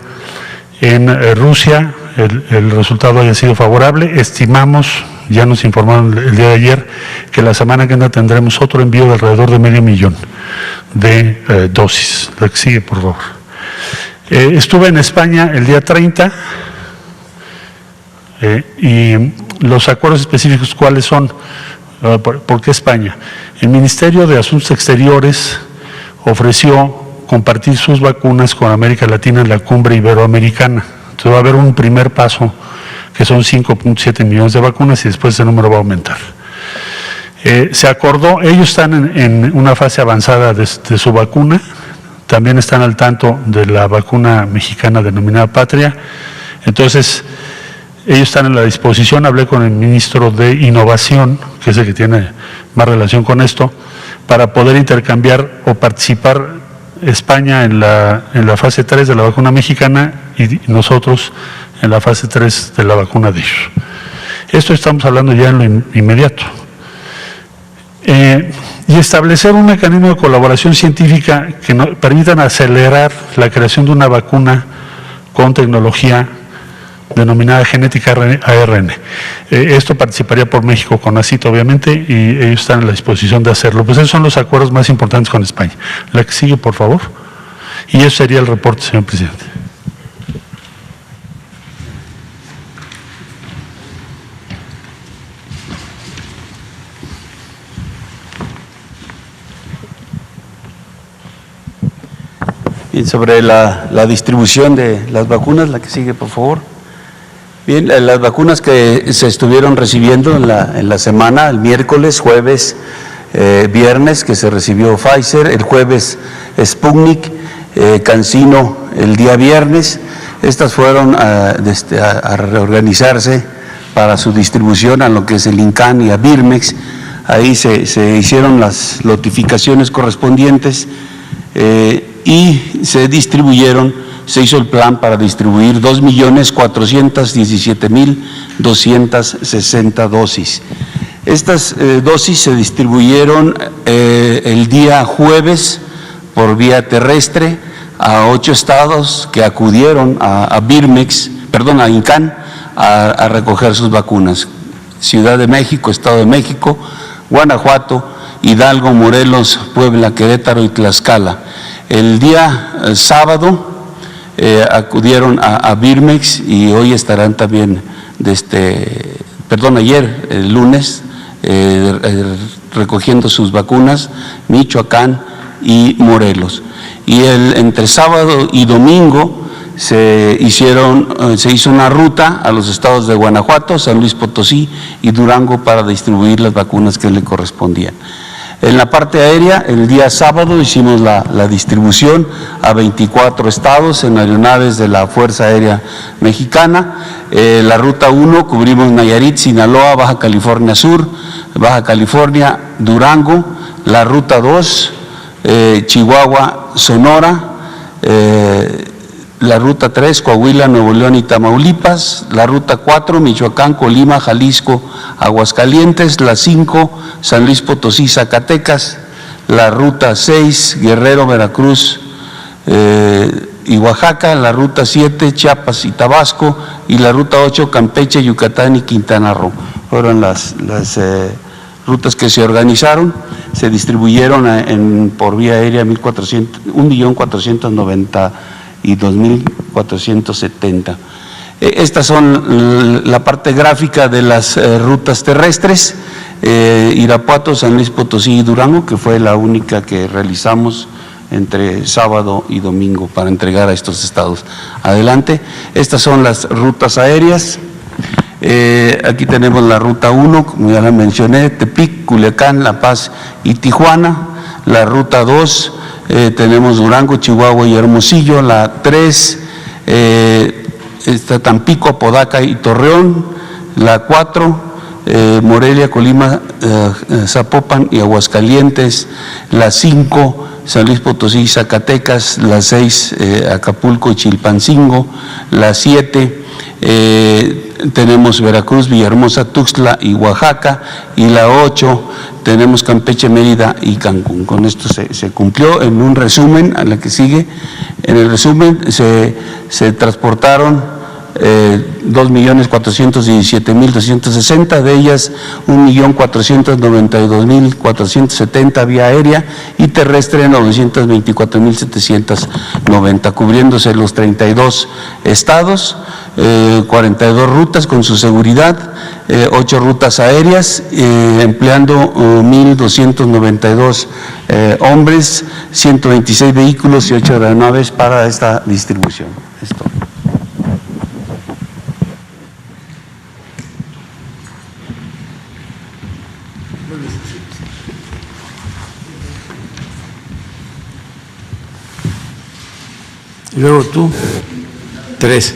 en Rusia, el resultado haya sido favorable. Estimamos, ya nos informaron el día de ayer, que la semana que entra tendremos otro envío de alrededor de 500,000 de dosis. La que sigue, por favor. Estuve en España el día 30 y los acuerdos específicos, ¿cuáles son? ¿Por qué España? El Ministerio de Asuntos Exteriores ofreció compartir sus vacunas con América Latina en la cumbre iberoamericana. Entonces va a haber un primer paso que son 5.7 millones de vacunas y después ese número va a aumentar. Se acordó, ellos están en una fase avanzada de su vacuna, también están al tanto de la vacuna mexicana denominada Patria. Entonces ellos están en la disposición. Hablé con el ministro de Innovación, que es el que tiene más relación con esto, para poder intercambiar o participar España en la fase 3 de la vacuna mexicana y nosotros en la fase 3 de la vacuna de ellos. Esto estamos hablando ya en lo inmediato. Y establecer un mecanismo de colaboración científica que permitan acelerar la creación de una vacuna con tecnología denominada genética ARN. Esto participaría por México con ACIT, obviamente, y ellos están en la disposición de hacerlo. Pues esos son los acuerdos más importantes con España. La que sigue, por favor. Y eso sería el reporte, señor presidente. Bien, sobre la distribución de las vacunas, la que sigue, por favor. Bien, las vacunas que se estuvieron recibiendo en la semana, el miércoles, jueves, viernes, que se recibió Pfizer, el jueves Sputnik, CanSino el día viernes. Estas fueron a reorganizarse para su distribución a lo que es el INCAN y a Birmex. Ahí se hicieron las notificaciones correspondientes y se hizo el plan para distribuir 2.417.260 dosis. Estas dosis se distribuyeron el día jueves por vía terrestre a 8 estados que acudieron a INCAN a recoger sus vacunas. Ciudad de México, Estado de México, Guanajuato, Hidalgo, Morelos, Puebla, Querétaro y Tlaxcala. El día sábado acudieron a Birmex y hoy estarán también, ayer, el lunes, recogiendo sus vacunas, Michoacán y Morelos. Y entre sábado y domingo se hizo una ruta a los estados de Guanajuato, San Luis Potosí y Durango para distribuir las vacunas que le correspondían. En la parte aérea, el día sábado hicimos la distribución a 24 estados en aeronaves de la Fuerza Aérea Mexicana. La ruta 1 cubrimos Nayarit, Sinaloa, Baja California Sur, Baja California, Durango. La ruta 2, Chihuahua, Sonora. La ruta 3, Coahuila, Nuevo León y Tamaulipas. La ruta 4, Michoacán, Colima, Jalisco, Aguascalientes. La 5, San Luis Potosí, Zacatecas. La ruta 6, Guerrero, Veracruz y Oaxaca. La ruta 7, Chiapas y Tabasco. Y la ruta 8, Campeche, Yucatán y Quintana Roo. Fueron las rutas que se organizaron. Se distribuyeron por vía aérea 1.492.470. Estas son la parte gráfica de las rutas terrestres. Irapuato, San Luis Potosí y Durango, que fue la única que realizamos entre sábado y domingo para entregar a estos estados. Adelante. Estas son las rutas aéreas. Aquí tenemos la ruta 1, como ya la mencioné, Tepic, Culiacán, La Paz y Tijuana. La ruta 2, tenemos Durango, Chihuahua y Hermosillo. La 3, está Tampico, Apodaca y Torreón. La 4, Morelia, Colima, Zapopan y Aguascalientes. La 5, San Luis Potosí y Zacatecas. La 6, Acapulco y Chilpancingo. La 7, tenemos Veracruz, Villahermosa, Tuxtla y Oaxaca. Y la 8, tenemos Campeche, Mérida y Cancún. Con esto se cumplió. En un resumen, a la que sigue, en el resumen se transportaron 2.417.260, de ellas 1.492.470 vía aérea y terrestre 924.790, cubriéndose los 32 estados, 42 rutas con su seguridad, 8 rutas aéreas, empleando 1.292 hombres, 126 vehículos y 8 aeronaves para esta distribución. Esto. Y luego tú, 3.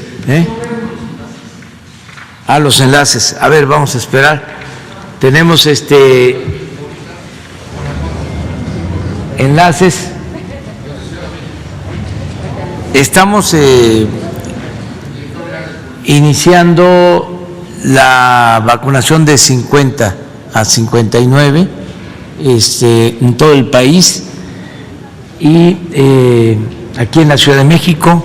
Los enlaces. A ver, vamos a esperar. Tenemos enlaces. Estamos iniciando la vacunación de 50 a 59 en todo el país, y aquí en la Ciudad de México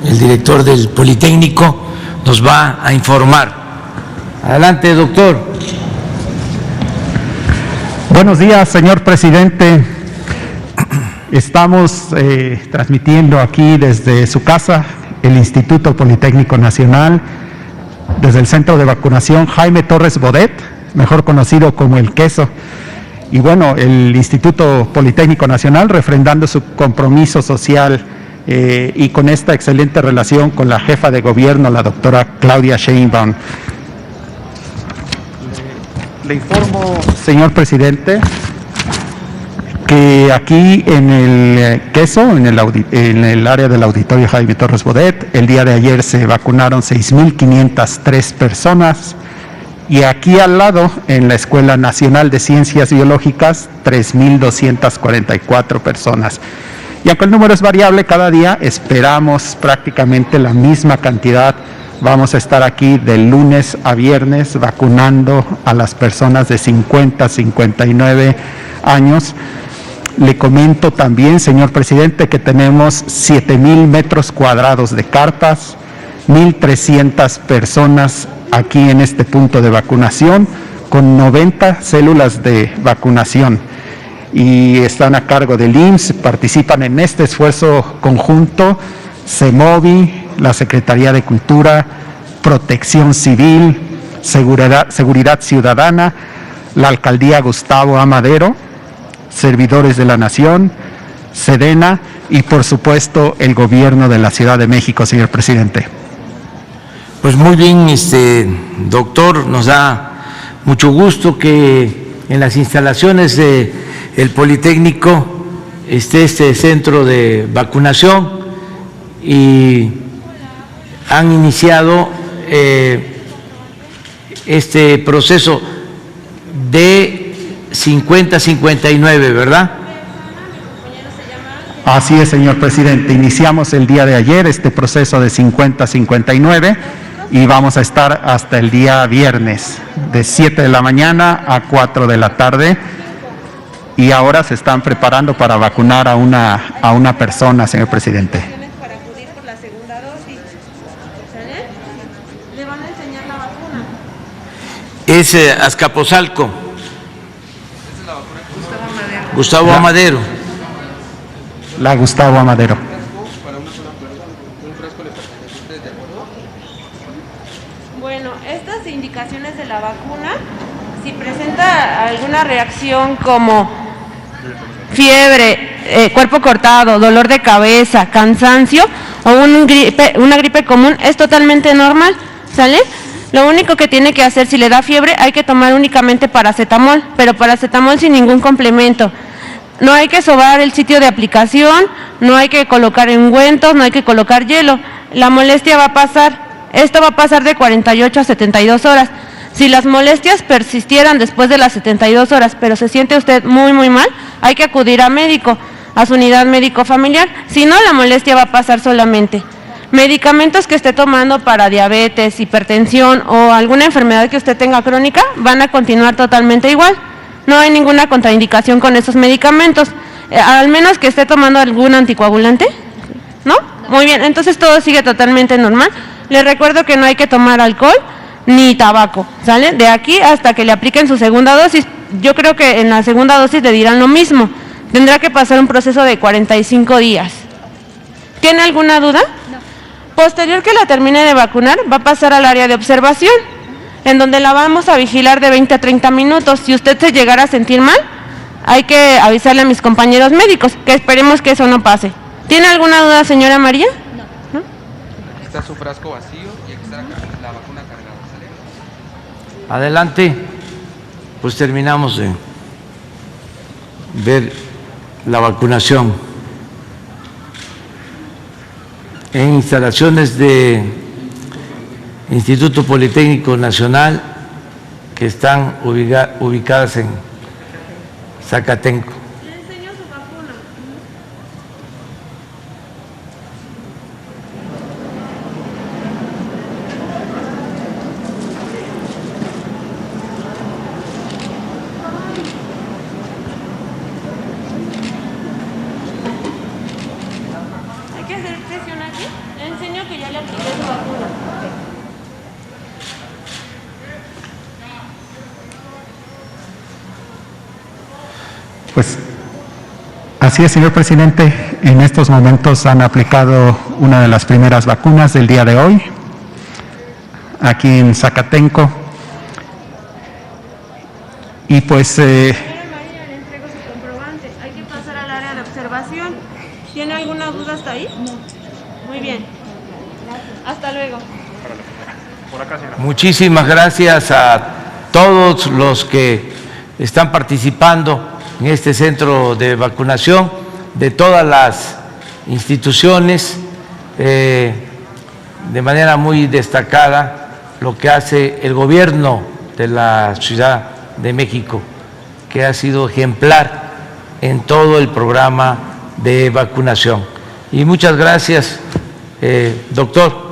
el director del Politécnico nos va a informar. Adelante, doctor. Buenos días, señor presidente. Estamos transmitiendo aquí desde su casa, el Instituto Politécnico Nacional, desde el centro de vacunación Jaime Torres Bodet, mejor conocido como El Queso. Y bueno, el Instituto Politécnico Nacional refrendando su compromiso social y con esta excelente relación con la jefa de gobierno, la doctora Claudia Sheinbaum. Le informo, señor presidente, que aquí en el Queso, en el área del auditorio Jaime Torres Bodet, el día de ayer se vacunaron 6.503 personas, y aquí al lado, en la Escuela Nacional de Ciencias Biológicas, 3.244 personas. Y aunque el número es variable cada día, esperamos prácticamente la misma cantidad. Vamos a estar aquí de lunes a viernes vacunando a las personas de 50 a 59 años. Le comento también, señor presidente, que tenemos 7,000 metros cuadrados de carpas, 1.300 personas aquí en este punto de vacunación, con 90 células de vacunación. Y están a cargo del IMSS, participan en este esfuerzo conjunto CEMOVI, la Secretaría de Cultura, Protección Civil, Seguridad Ciudadana, la Alcaldía Gustavo A. Madero, servidores de la Nación, SEDENA y, por supuesto, el Gobierno de la Ciudad de México, señor presidente. Pues muy bien, doctor, nos da mucho gusto que en las instalaciones del Politécnico esté este centro de vacunación, y han iniciado este proceso de 50-59, ¿verdad? Así es, señor presidente. Iniciamos el día de ayer este proceso de 50-59 y vamos a estar hasta el día viernes, de 7 de la mañana a 4 de la tarde. Y ahora se están preparando para vacunar a una persona, señor presidente. Para acudir por la segunda dosis. ¿Sale? Le van a enseñar la vacuna. Es Azcapotzalco. Gustavo Amadero. La Gustavo Amadero. Bueno, estas indicaciones de la vacuna, si presenta alguna reacción como fiebre, cuerpo cortado, dolor de cabeza, cansancio o una gripe común, es totalmente normal, ¿sale? Lo único que tiene que hacer, si le da fiebre, hay que tomar únicamente paracetamol, pero paracetamol sin ningún complemento. No hay que sobar el sitio de aplicación, no hay que colocar ungüentos, no hay que colocar hielo. La molestia va a pasar. Esto va a pasar de 48 a 72 horas. Si las molestias persistieran después de las 72 horas, pero se siente usted muy, muy mal, hay que acudir a médico, a su unidad médico familiar. Si no, la molestia va a pasar solamente. Medicamentos que esté tomando para diabetes, hipertensión o alguna enfermedad que usted tenga crónica van a continuar totalmente igual. No hay ninguna contraindicación con esos medicamentos, al menos que esté tomando algún anticoagulante, ¿no? Muy bien, entonces todo sigue totalmente normal. Les recuerdo que no hay que tomar alcohol ni tabaco, ¿sale? De aquí hasta que le apliquen su segunda dosis. Yo creo que en la segunda dosis le dirán lo mismo. Tendrá que pasar un proceso de 45 días. ¿Tiene alguna duda? No. Posterior que la termine de vacunar, va a pasar al área de observación, en donde la vamos a vigilar de 20 a 30 minutos. Si usted se llegara a sentir mal, hay que avisarle a mis compañeros médicos, que esperemos que eso no pase. ¿Tiene alguna duda, señora María? No. Aquí está su frasco vacío y aquí está la vacuna cargada. ¿Sale? Adelante. Pues terminamos de ver la vacunación en instalaciones de Instituto Politécnico Nacional, que están ubicadas en Zacatenco. Le enseño su vacuna. Le enseño que ya le apliqué su vacuna. Pues así es, señor presidente. En estos momentos han aplicado una de las primeras vacunas del día de hoy, aquí en Zacatenco. Y pues... Señora María, le entrego su comprobante. Hay que pasar al área de observación. ¿Tiene alguna duda hasta ahí? Muy bien. Hasta luego. Muchísimas gracias a todos los que están participando en este centro de vacunación, de todas las instituciones, de manera muy destacada lo que hace el gobierno de la Ciudad de México, que ha sido ejemplar en todo el programa de vacunación. Y muchas gracias, doctor.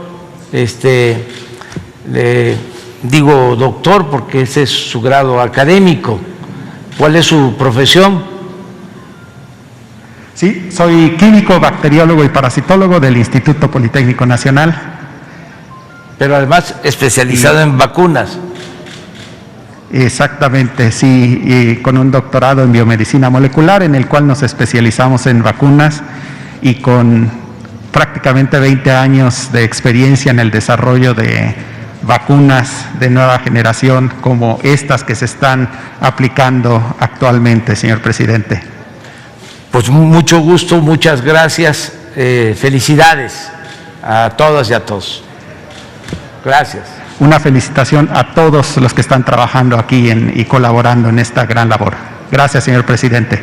Le digo doctor porque ese es su grado académico. ¿Cuál es su profesión? Sí, soy químico, bacteriólogo y parasitólogo del Instituto Politécnico Nacional. Pero además especializado en vacunas. Exactamente, sí, y con un doctorado en biomedicina molecular en el cual nos especializamos en vacunas y con prácticamente 20 años de experiencia en el desarrollo de vacunas de nueva generación como estas que se están aplicando actualmente, señor presidente. Pues mucho gusto, muchas gracias, felicidades a todas y a todos. Gracias. Una felicitación a todos los que están trabajando aquí y colaborando en esta gran labor. Gracias, señor presidente.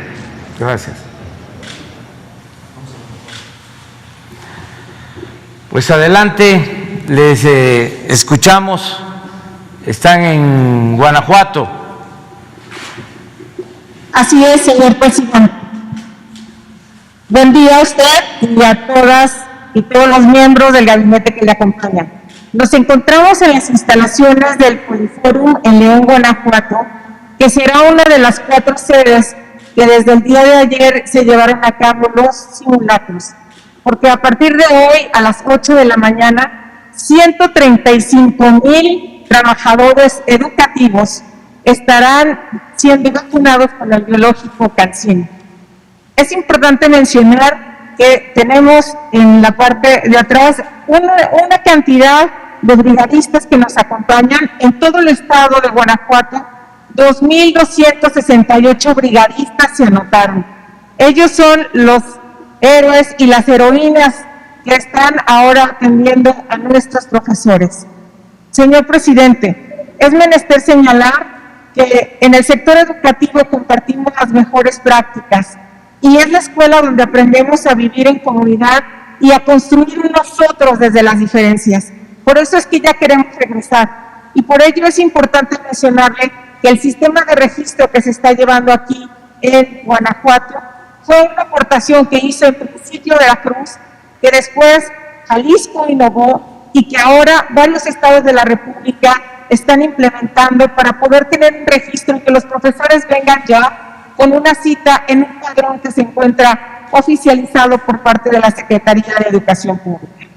Gracias. Pues adelante, les escuchamos. Están en Guanajuato. Así es, señor presidente. Buen día a usted y a todas y todos los miembros del gabinete que le acompañan. Nos encontramos en las instalaciones del Poliforum en León, Guanajuato, que será una de las 4 sedes que desde el día de ayer se llevaron a cabo los simulacros, porque a partir de hoy a las 8 de la mañana 135,000 trabajadores educativos estarán siendo vacunados con el biológico CanSino. Es importante mencionar que tenemos en la parte de atrás una cantidad de brigadistas que nos acompañan en todo el estado de Guanajuato. 2,268 brigadistas se anotaron. Ellos son los héroes y las heroínas que están ahora atendiendo a nuestros profesores. Señor presidente, es menester señalar que en el sector educativo compartimos las mejores prácticas y es la escuela donde aprendemos a vivir en comunidad y a construir nosotros desde las diferencias. Por eso es que ya queremos regresar y por ello es importante mencionarle que el sistema de registro que se está llevando aquí en Guanajuato fue una aportación que hizo el municipio de La Cruz, que después Jalisco innovó y que ahora varios estados de la República están implementando para poder tener un registro y que los profesores vengan ya con una cita en un padrón que se encuentra oficializado por parte de la Secretaría de Educación Pública.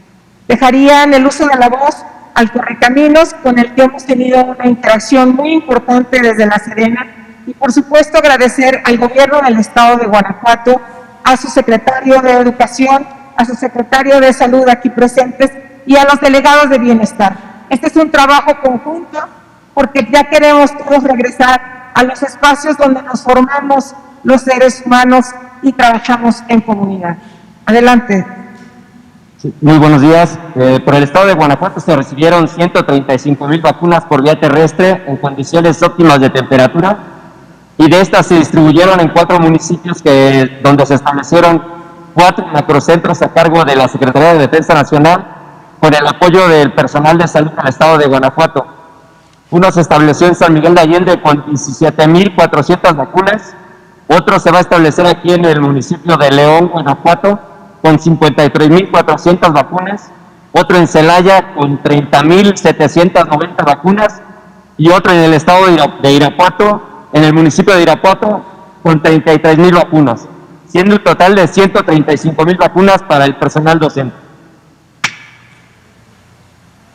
Dejarían el uso de la voz al Correcaminos, con el que hemos tenido una interacción muy importante desde la Sedena, y por supuesto agradecer al gobierno del estado de Guanajuato, a su secretario de Educación, a su secretario de Salud aquí presentes y a los delegados de Bienestar. Este es un trabajo conjunto porque ya queremos todos regresar a los espacios donde nos formamos los seres humanos y trabajamos en comunidad. Adelante. Sí, muy buenos días. Por el estado de Guanajuato se recibieron 135,000 vacunas por vía terrestre en condiciones óptimas de temperatura y de estas se distribuyeron en 4 municipios donde se establecieron 4 macrocentros a cargo de la Secretaría de Defensa Nacional con el apoyo del personal de salud del estado de Guanajuato. Uno se estableció en San Miguel de Allende con 17,400 vacunas, otro se va a establecer aquí en el municipio de León, Guanajuato, con 53,400 vacunas, otro en Celaya con 30,790 vacunas y otro en el estado de Irapuato, en el municipio de Irapuato, con 33,000 vacunas, siendo un total de 135,000 vacunas para el personal docente.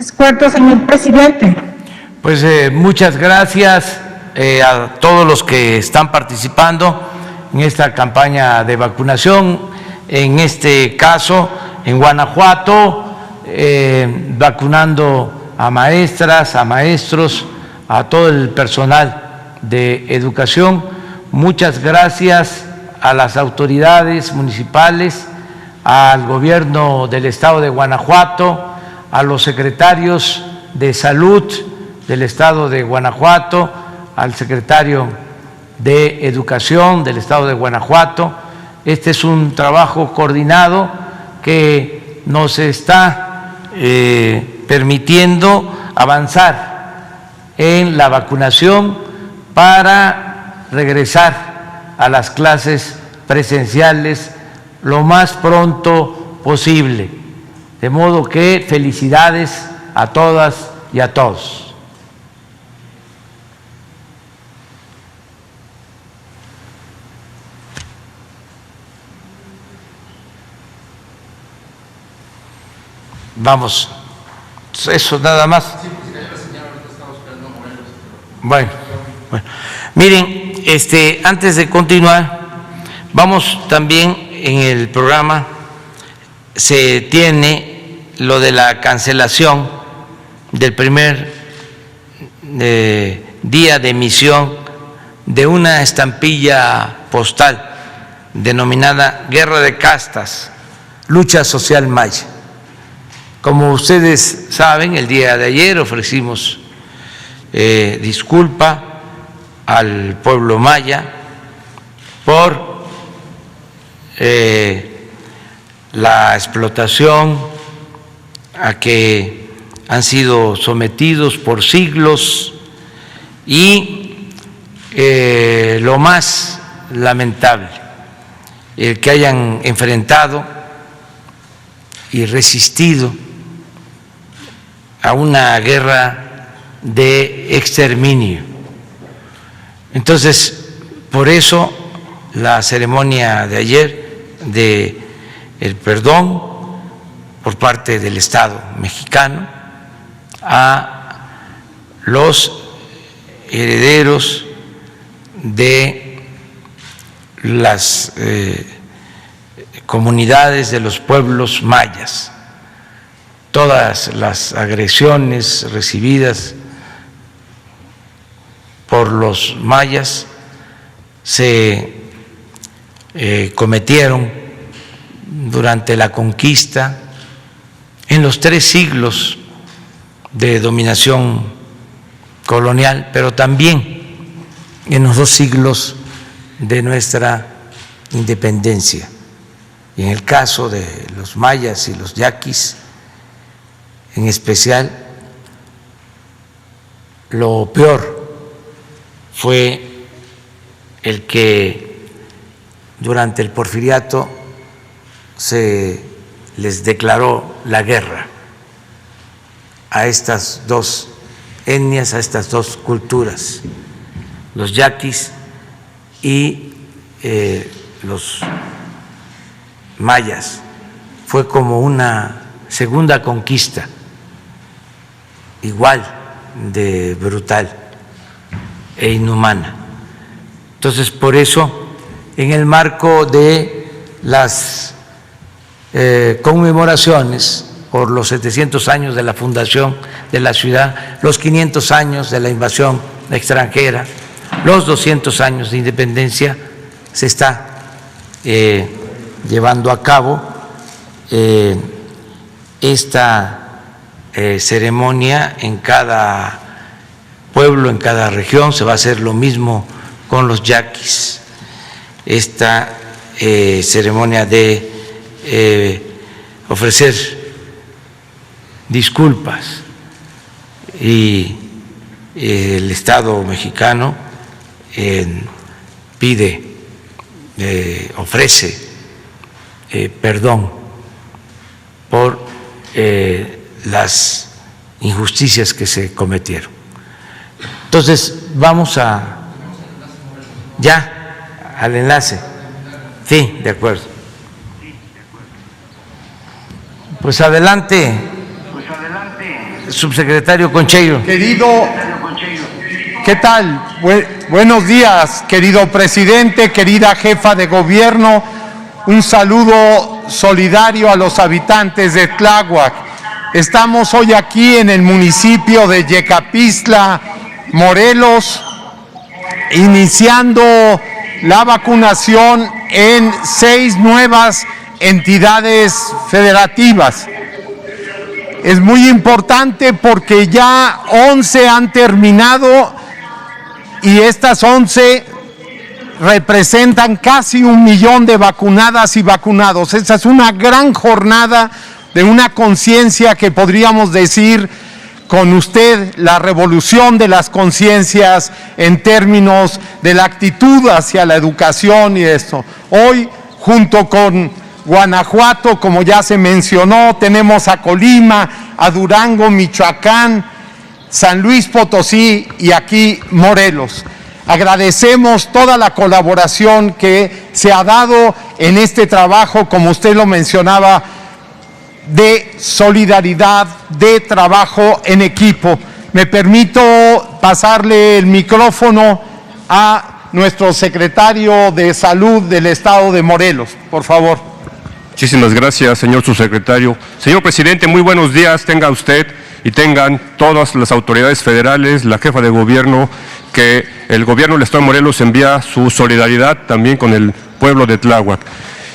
Es cuanto, señor presidente. Pues muchas gracias a todos los que están participando en esta campaña de vacunación. En este caso, en Guanajuato, vacunando a maestras, a maestros, a todo el personal de educación. Muchas gracias a las autoridades municipales, al gobierno del estado de Guanajuato, a los secretarios de salud del estado de Guanajuato, al secretario de Educación del estado de Guanajuato. Este es un trabajo coordinado que nos está permitiendo avanzar en la vacunación para regresar a las clases presenciales lo más pronto posible. De modo que felicidades a todas y a todos. Vamos, eso nada más. Bueno, miren, antes de continuar, vamos también en el programa, se tiene lo de la cancelación del primer día de emisión de una estampilla postal denominada Guerra de Castas, Lucha Social Maya. Como ustedes saben, el día de ayer ofrecimos disculpa al pueblo maya por la explotación a que han sido sometidos por siglos y lo más lamentable, el que hayan enfrentado y resistido a una guerra de exterminio. Entonces, por eso la ceremonia de ayer de el perdón por parte del Estado mexicano a los herederos de las comunidades de los pueblos mayas. Todas las agresiones recibidas por los mayas se cometieron durante la conquista, en los 3 siglos de dominación colonial, pero también en los 2 siglos de nuestra independencia. Y en el caso de los mayas y los yaquis, en especial, lo peor fue el que durante el Porfiriato se les declaró la guerra a estas 2 etnias, a estas 2 culturas, los yaquis y los mayas. Fue como una segunda conquista, igual de brutal e inhumana. Entonces, por eso, en el marco de las conmemoraciones por los 700 años de la fundación de la ciudad, los 500 años de la invasión extranjera, los 200 años de independencia, se está llevando a cabo esta ceremonia en cada pueblo, en cada región. Se va a hacer lo mismo con los yaquis, esta ceremonia de ofrecer disculpas, y el Estado mexicano pide, ofrece perdón por las injusticias que se cometieron. Entonces, vamos ya al enlace. Sí, de acuerdo. Pues adelante. subsecretario Concheiro. ¿Qué tal? Buenos días, querido presidente, querida jefa de gobierno. Un saludo solidario a los habitantes de Tláhuac. Estamos hoy aquí en el municipio de Yecapistla, Morelos, iniciando la vacunación en 6 nuevas entidades federativas. Es muy importante porque ya 11 han terminado y estas 11 representan casi 1 millón de vacunadas y vacunados. Esa es una gran jornada de una conciencia que podríamos decir con usted la revolución de las conciencias en términos de la actitud hacia la educación y esto. Hoy, junto con Guanajuato, como ya se mencionó, tenemos a Colima, a Durango, Michoacán, San Luis Potosí y aquí Morelos. Agradecemos toda la colaboración que se ha dado en este trabajo, como usted lo mencionaba, de solidaridad, de trabajo en equipo. Me permito pasarle el micrófono a nuestro secretario de Salud del Estado de Morelos, por favor. Muchísimas gracias, señor subsecretario. Señor presidente, muy buenos días, tenga usted y tengan todas las autoridades federales, la jefa de gobierno, que el gobierno del Estado de Morelos envía su solidaridad también con el pueblo de Tláhuac.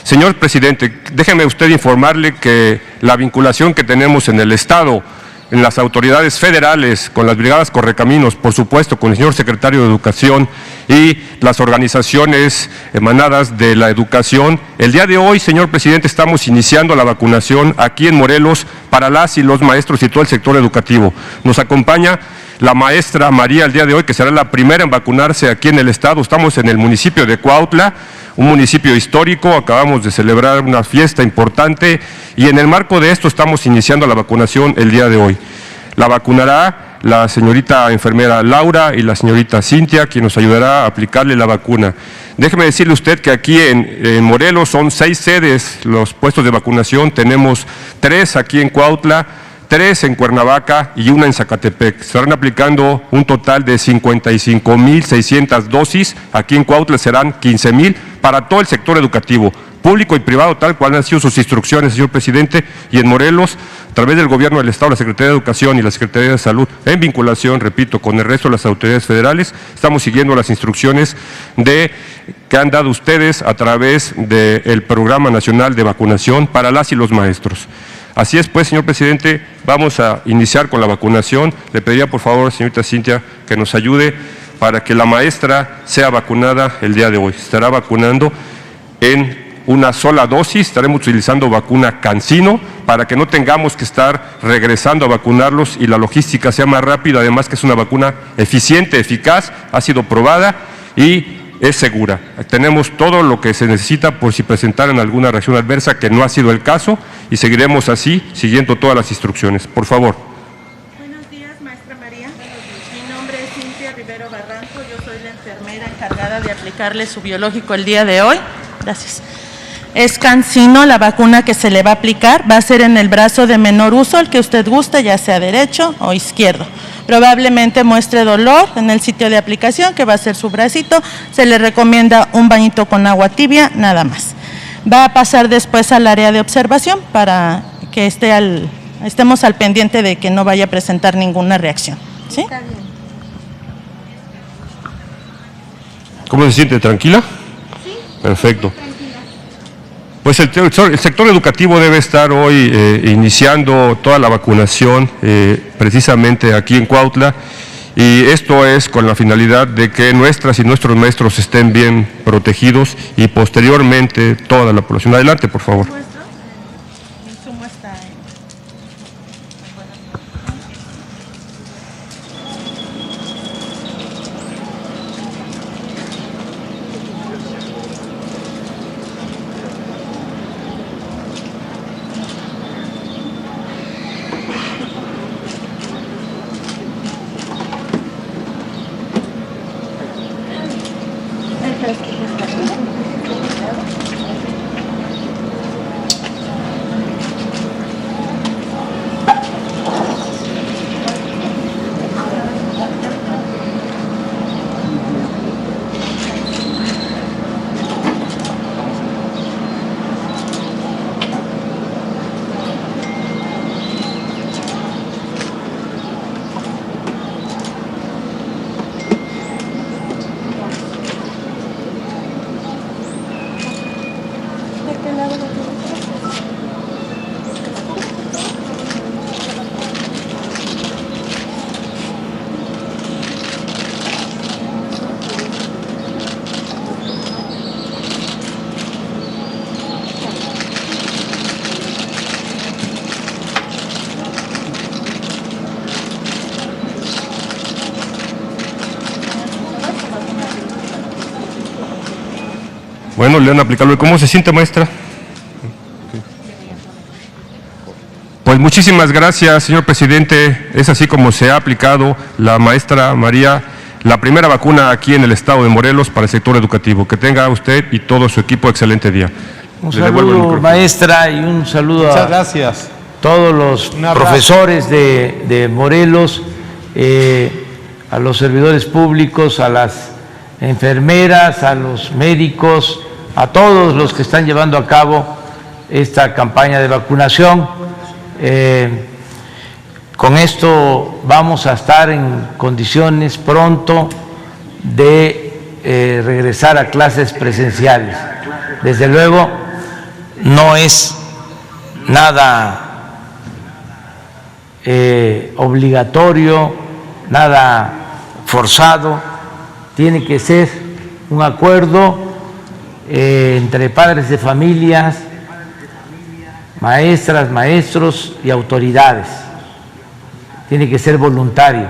Señor presidente, déjeme usted informarle que la vinculación que tenemos en el Estado, en las autoridades federales, con las brigadas Correcaminos, por supuesto, con el señor secretario de Educación y las organizaciones emanadas de la educación. El día de hoy, señor presidente, estamos iniciando la vacunación aquí en Morelos para las y los maestros y todo el sector educativo. Nos acompaña la maestra María el día de hoy, que será la primera en vacunarse aquí en el estado. Estamos en el municipio de Cuautla, un municipio histórico, acabamos de celebrar una fiesta importante y en el marco de esto estamos iniciando la vacunación el día de hoy. La vacunará la señorita enfermera Laura y la señorita Cintia, quien nos ayudará a aplicarle la vacuna. Déjeme decirle usted que aquí en Morelos son 6 sedes los puestos de vacunación, tenemos 3 aquí en Cuautla, 3 en Cuernavaca y 1 en Zacatepec. Estarán aplicando un total de 55,600 dosis. Aquí en Cuautla serán 15,000 para todo el sector educativo, público y privado, tal cual han sido sus instrucciones, señor presidente. Y en Morelos, a través del gobierno del Estado, la Secretaría de Educación y la Secretaría de Salud, en vinculación, repito, con el resto de las autoridades federales, estamos siguiendo las instrucciones que han dado ustedes a través del Programa Nacional de Vacunación para las y los maestros. Así es, pues, señor presidente, vamos a iniciar con la vacunación. Le pediría, por favor, señorita Cintia, que nos ayude para que la maestra sea vacunada el día de hoy. Estará vacunando en una sola dosis, estaremos utilizando vacuna CanSino para que no tengamos que estar regresando a vacunarlos y la logística sea más rápida, además que es una vacuna eficiente, eficaz, ha sido probada y es segura. Tenemos todo lo que se necesita por si presentaran alguna reacción adversa, que no ha sido el caso, y seguiremos así, siguiendo todas las instrucciones. Por favor. Buenos días, maestra María. Mi nombre es Cintia Rivero Barranco, yo soy la enfermera encargada de aplicarle su biológico el día de hoy. Gracias. Es CanSino, la vacuna que se le va a aplicar, va a ser en el brazo de menor uso, el que usted guste, ya sea derecho o izquierdo. Probablemente muestre dolor en el sitio de aplicación, que va a ser su bracito. Se le recomienda un bañito con agua tibia, nada más. Va a pasar después al área de observación para que estemos al pendiente de que no vaya a presentar ninguna reacción. ¿Sí? Está bien. ¿Cómo se siente? ¿Tranquila? Sí. Perfecto. Pues el sector educativo debe estar hoy iniciando toda la vacunación precisamente aquí en Cuautla, y esto es con la finalidad de que nuestras y nuestros maestros estén bien protegidos y posteriormente toda la población. Adelante, por favor. Bueno, le van a aplicarlo. ¿Cómo se siente, maestra? Pues muchísimas gracias, señor presidente. Es así como se ha aplicado la maestra María la primera vacuna aquí en el estado de Morelos para el sector educativo. Que tenga usted y todo su equipo excelente día. Un saludo, maestra, y un saludo a todos los profesores de Morelos, a los servidores públicos, a las enfermeras, a los médicos, a todos los que están llevando a cabo esta campaña de vacunación. Con esto vamos a estar en condiciones pronto de regresar a clases presenciales. Desde luego, no es nada obligatorio, nada forzado, tiene que ser un acuerdo entre padres de familias, maestras, maestros y autoridades. Tiene que ser voluntario,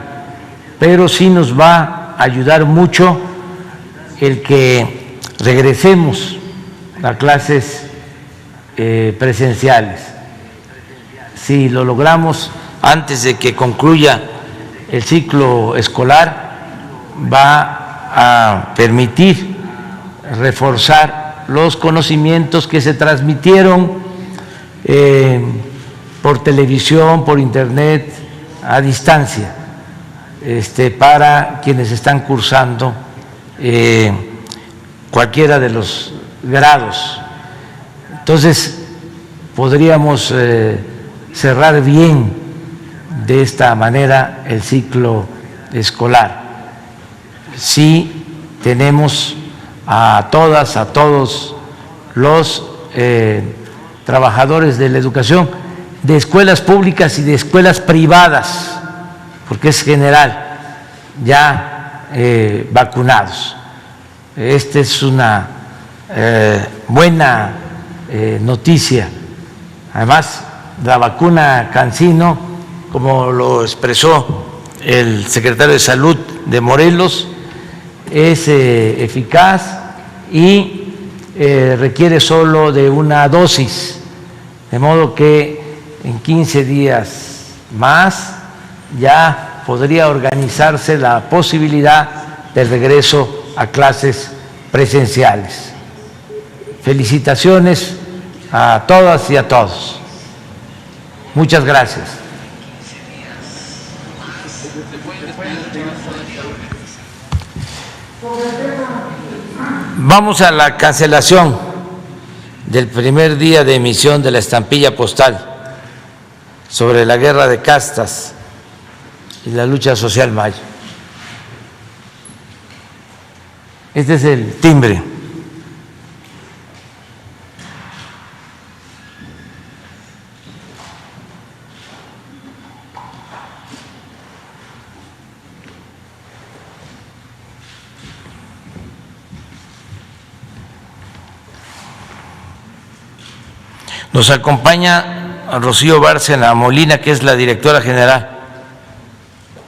pero sí nos va a ayudar mucho el que regresemos a clases presenciales. Si lo logramos antes de que concluya el ciclo escolar, va a permitir reforzar los conocimientos que se transmitieron por televisión, por internet, a distancia, para quienes están cursando cualquiera de los grados. Entonces, podríamos cerrar bien de esta manera el ciclo escolar. Sí tenemos a todas, a todos los trabajadores de la educación, de escuelas públicas y de escuelas privadas, porque es general, ya vacunados. Esta es una buena noticia. Además, la vacuna CanSino, como lo expresó el secretario de Salud de Morelos, es eficaz y requiere solo de una dosis, de modo que en 15 días más ya podría organizarse la posibilidad del regreso a clases presenciales. Felicitaciones a todas y a todos. Muchas gracias. Vamos a la cancelación del primer día de emisión de la estampilla postal sobre la guerra de castas y la lucha social maya. Este es el timbre. Nos acompaña Rocío Bárcena Molina, que es la directora general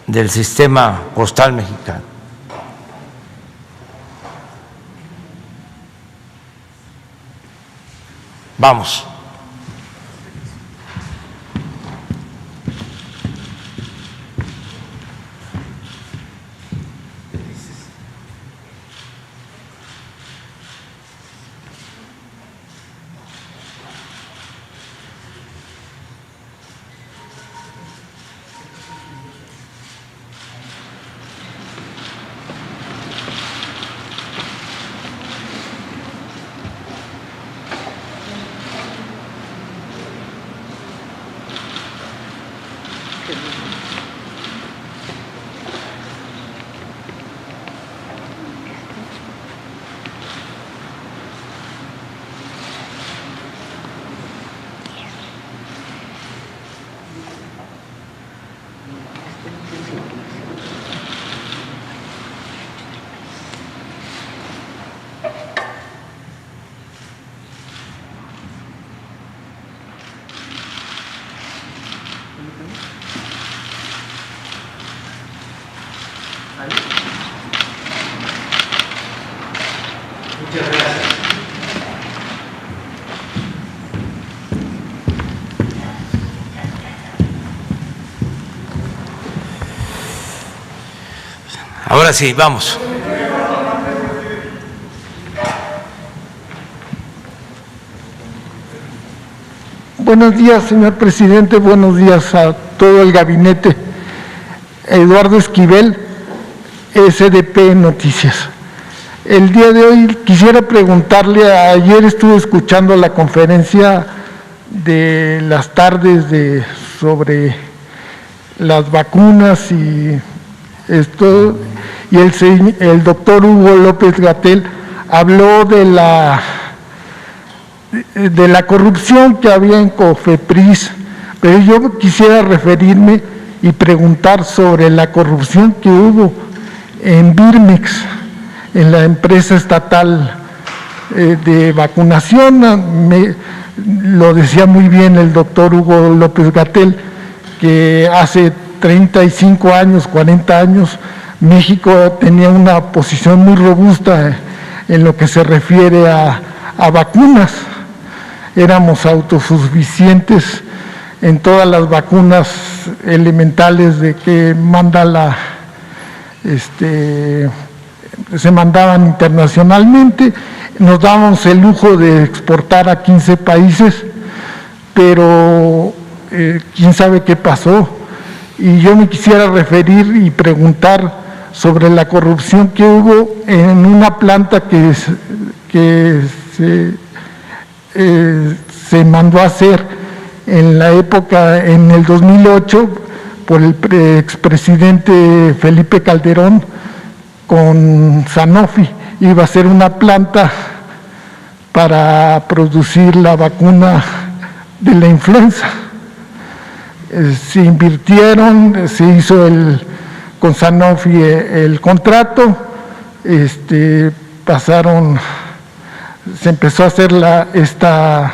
del Sistema Postal Mexicano. Vamos. Muchas gracias. Ahora sí, vamos. Buenos días, señor presidente. Buenos días a todo el gabinete. Eduardo Esquivel, SDP Noticias. El día de hoy quisiera preguntarle, ayer estuve escuchando la conferencia de las tardes sobre las vacunas y esto, y el doctor Hugo López-Gatell habló de la corrupción que había en COFEPRIS, pero yo quisiera referirme y preguntar sobre la corrupción que hubo en Birmex, en la empresa estatal de vacunación. Lo decía muy bien el doctor Hugo López-Gatell, que hace 35 años, 40 años, México tenía una posición muy robusta en lo que se refiere a vacunas. Éramos autosuficientes en todas las vacunas elementales de que se mandaban internacionalmente. Nos dábamos el lujo de exportar a 15 países, pero quién sabe qué pasó. Y yo me quisiera referir y preguntar sobre la corrupción que hubo en una planta que se mandó a hacer en la época, en el 2008, por el expresidente Felipe Calderón con Sanofi. Iba a ser una planta para producir la vacuna de la influenza. Se invirtieron, se hizo con Sanofi el contrato, se empezó a hacer esta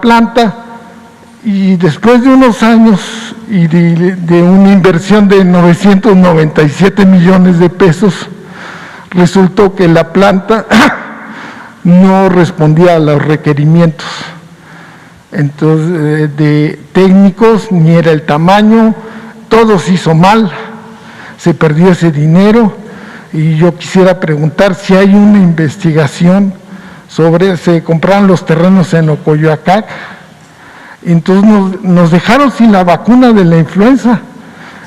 planta, y después de unos años y de una inversión de 997 millones de pesos, resultó que la planta no respondía a los requerimientos de técnicos, ni era el tamaño, todo se hizo mal, se perdió ese dinero. Y yo quisiera preguntar si hay una investigación se compraron los terrenos en Ocoyoacac, entonces nos dejaron sin la vacuna de la influenza,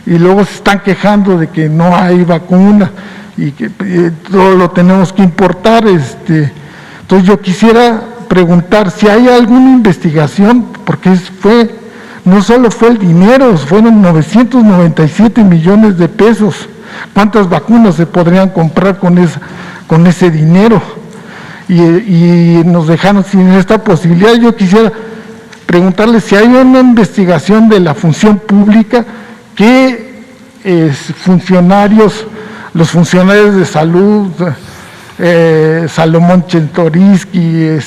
y luego se están quejando de que no hay vacuna y que todo lo tenemos que importar. Entonces yo quisiera preguntar si hay alguna investigación, porque no solo fue el dinero, fueron 997 millones de pesos. ¿Cuántas vacunas se podrían comprar con ese dinero? Y nos dejaron sin esta posibilidad. Yo quisiera preguntarle si hay una investigación de la función pública, que los funcionarios de salud, Salomón Chertorivsky,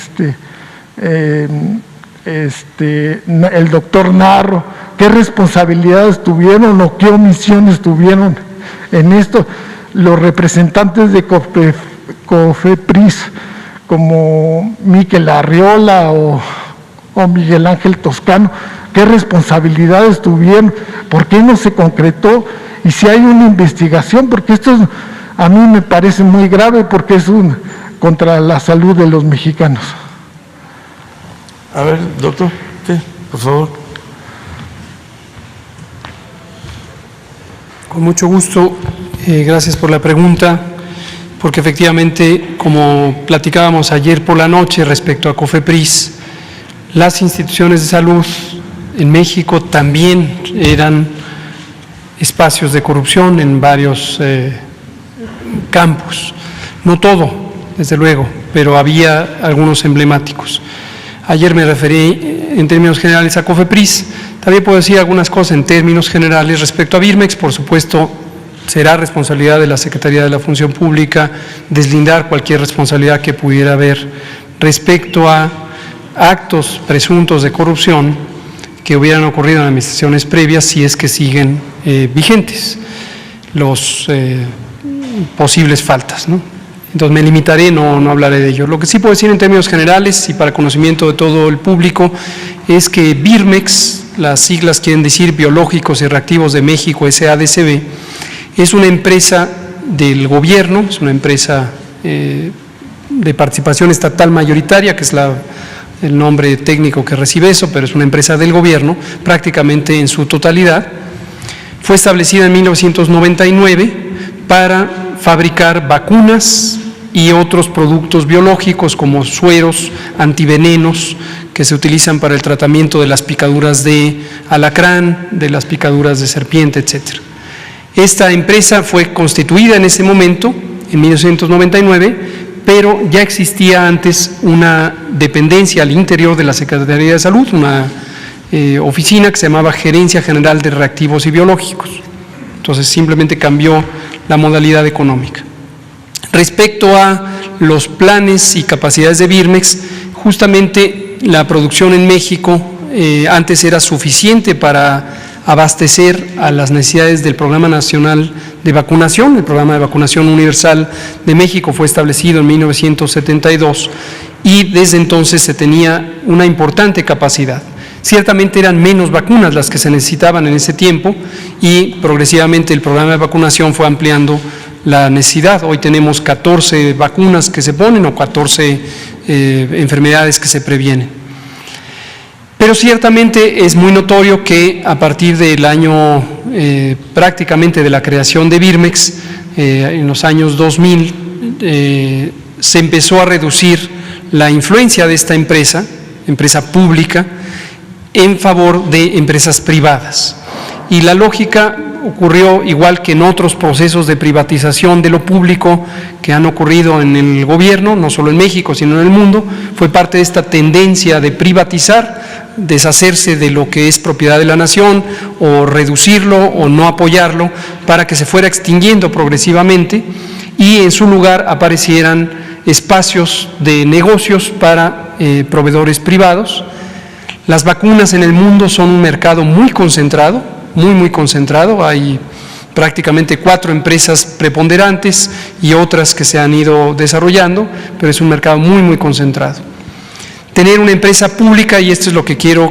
el doctor Narro, qué responsabilidades tuvieron o qué omisiones tuvieron en esto, los representantes de COFEPRIS, como Miquel Arriola o Miguel Ángel Toscano, qué responsabilidades tuvieron, por qué no se concretó, y si hay una investigación, porque esto a mí me parece muy grave, porque es contra la salud de los mexicanos. A ver, doctor, sí, por favor. Con mucho gusto, gracias por la pregunta, porque efectivamente, como platicábamos ayer por la noche respecto a COFEPRIS, las instituciones de salud en México también eran espacios de corrupción en varios campos. No todo, desde luego, pero había algunos emblemáticos. Ayer me referí en términos generales a COFEPRIS. También puedo decir algunas cosas en términos generales respecto a Birmex. Por supuesto, será responsabilidad de la Secretaría de la Función Pública deslindar cualquier responsabilidad que pudiera haber respecto a actos presuntos de corrupción que hubieran ocurrido en administraciones previas, si es que siguen vigentes los posibles faltas, ¿no? Entonces me limitaré, no hablaré de ello. Lo que sí puedo decir en términos generales y para conocimiento de todo el público es que Birmex, las siglas quieren decir Biológicos y Reactivos de México, SADCB, es una empresa del gobierno, es una empresa de participación estatal mayoritaria, que es el nombre técnico que recibe eso, pero es una empresa del gobierno prácticamente en su totalidad. Fue establecida en 1999 para fabricar vacunas y otros productos biológicos como sueros, antivenenos, que se utilizan para el tratamiento de las picaduras de alacrán, de las picaduras de serpiente, etc. Esta empresa fue constituida en ese momento, en 1999, pero ya existía antes una dependencia al interior de la Secretaría de Salud, una oficina que se llamaba Gerencia General de Reactivos y Biológicos. Entonces simplemente cambió la modalidad económica. Respecto a los planes y capacidades de Birmex, justamente la producción en México antes era suficiente para abastecer a las necesidades del Programa Nacional de Vacunación. El Programa de Vacunación Universal de México fue establecido en 1972 y desde entonces se tenía una importante capacidad. Ciertamente eran menos vacunas las que se necesitaban en ese tiempo y progresivamente el programa de vacunación fue ampliando la necesidad. Hoy tenemos 14 vacunas que se ponen o 14 enfermedades que se previenen. Pero ciertamente es muy notorio que a partir del año prácticamente de la creación de Birmex, en los años 2000, se empezó a reducir la influencia de esta empresa pública, en favor de empresas privadas. Y la lógica ocurrió igual que en otros procesos de privatización de lo público que han ocurrido en el gobierno, no solo en México, sino en el mundo, fue parte de esta tendencia de privatizar, deshacerse de lo que es propiedad de la nación o reducirlo o no apoyarlo para que se fuera extinguiendo progresivamente y en su lugar aparecieran espacios de negocios para proveedores privados. Las vacunas en el mundo son un mercado muy concentrado, muy concentrado. Hay prácticamente 4 empresas preponderantes y otras que se han ido desarrollando, pero es un mercado muy concentrado. Tener una empresa pública, y esto es lo que quiero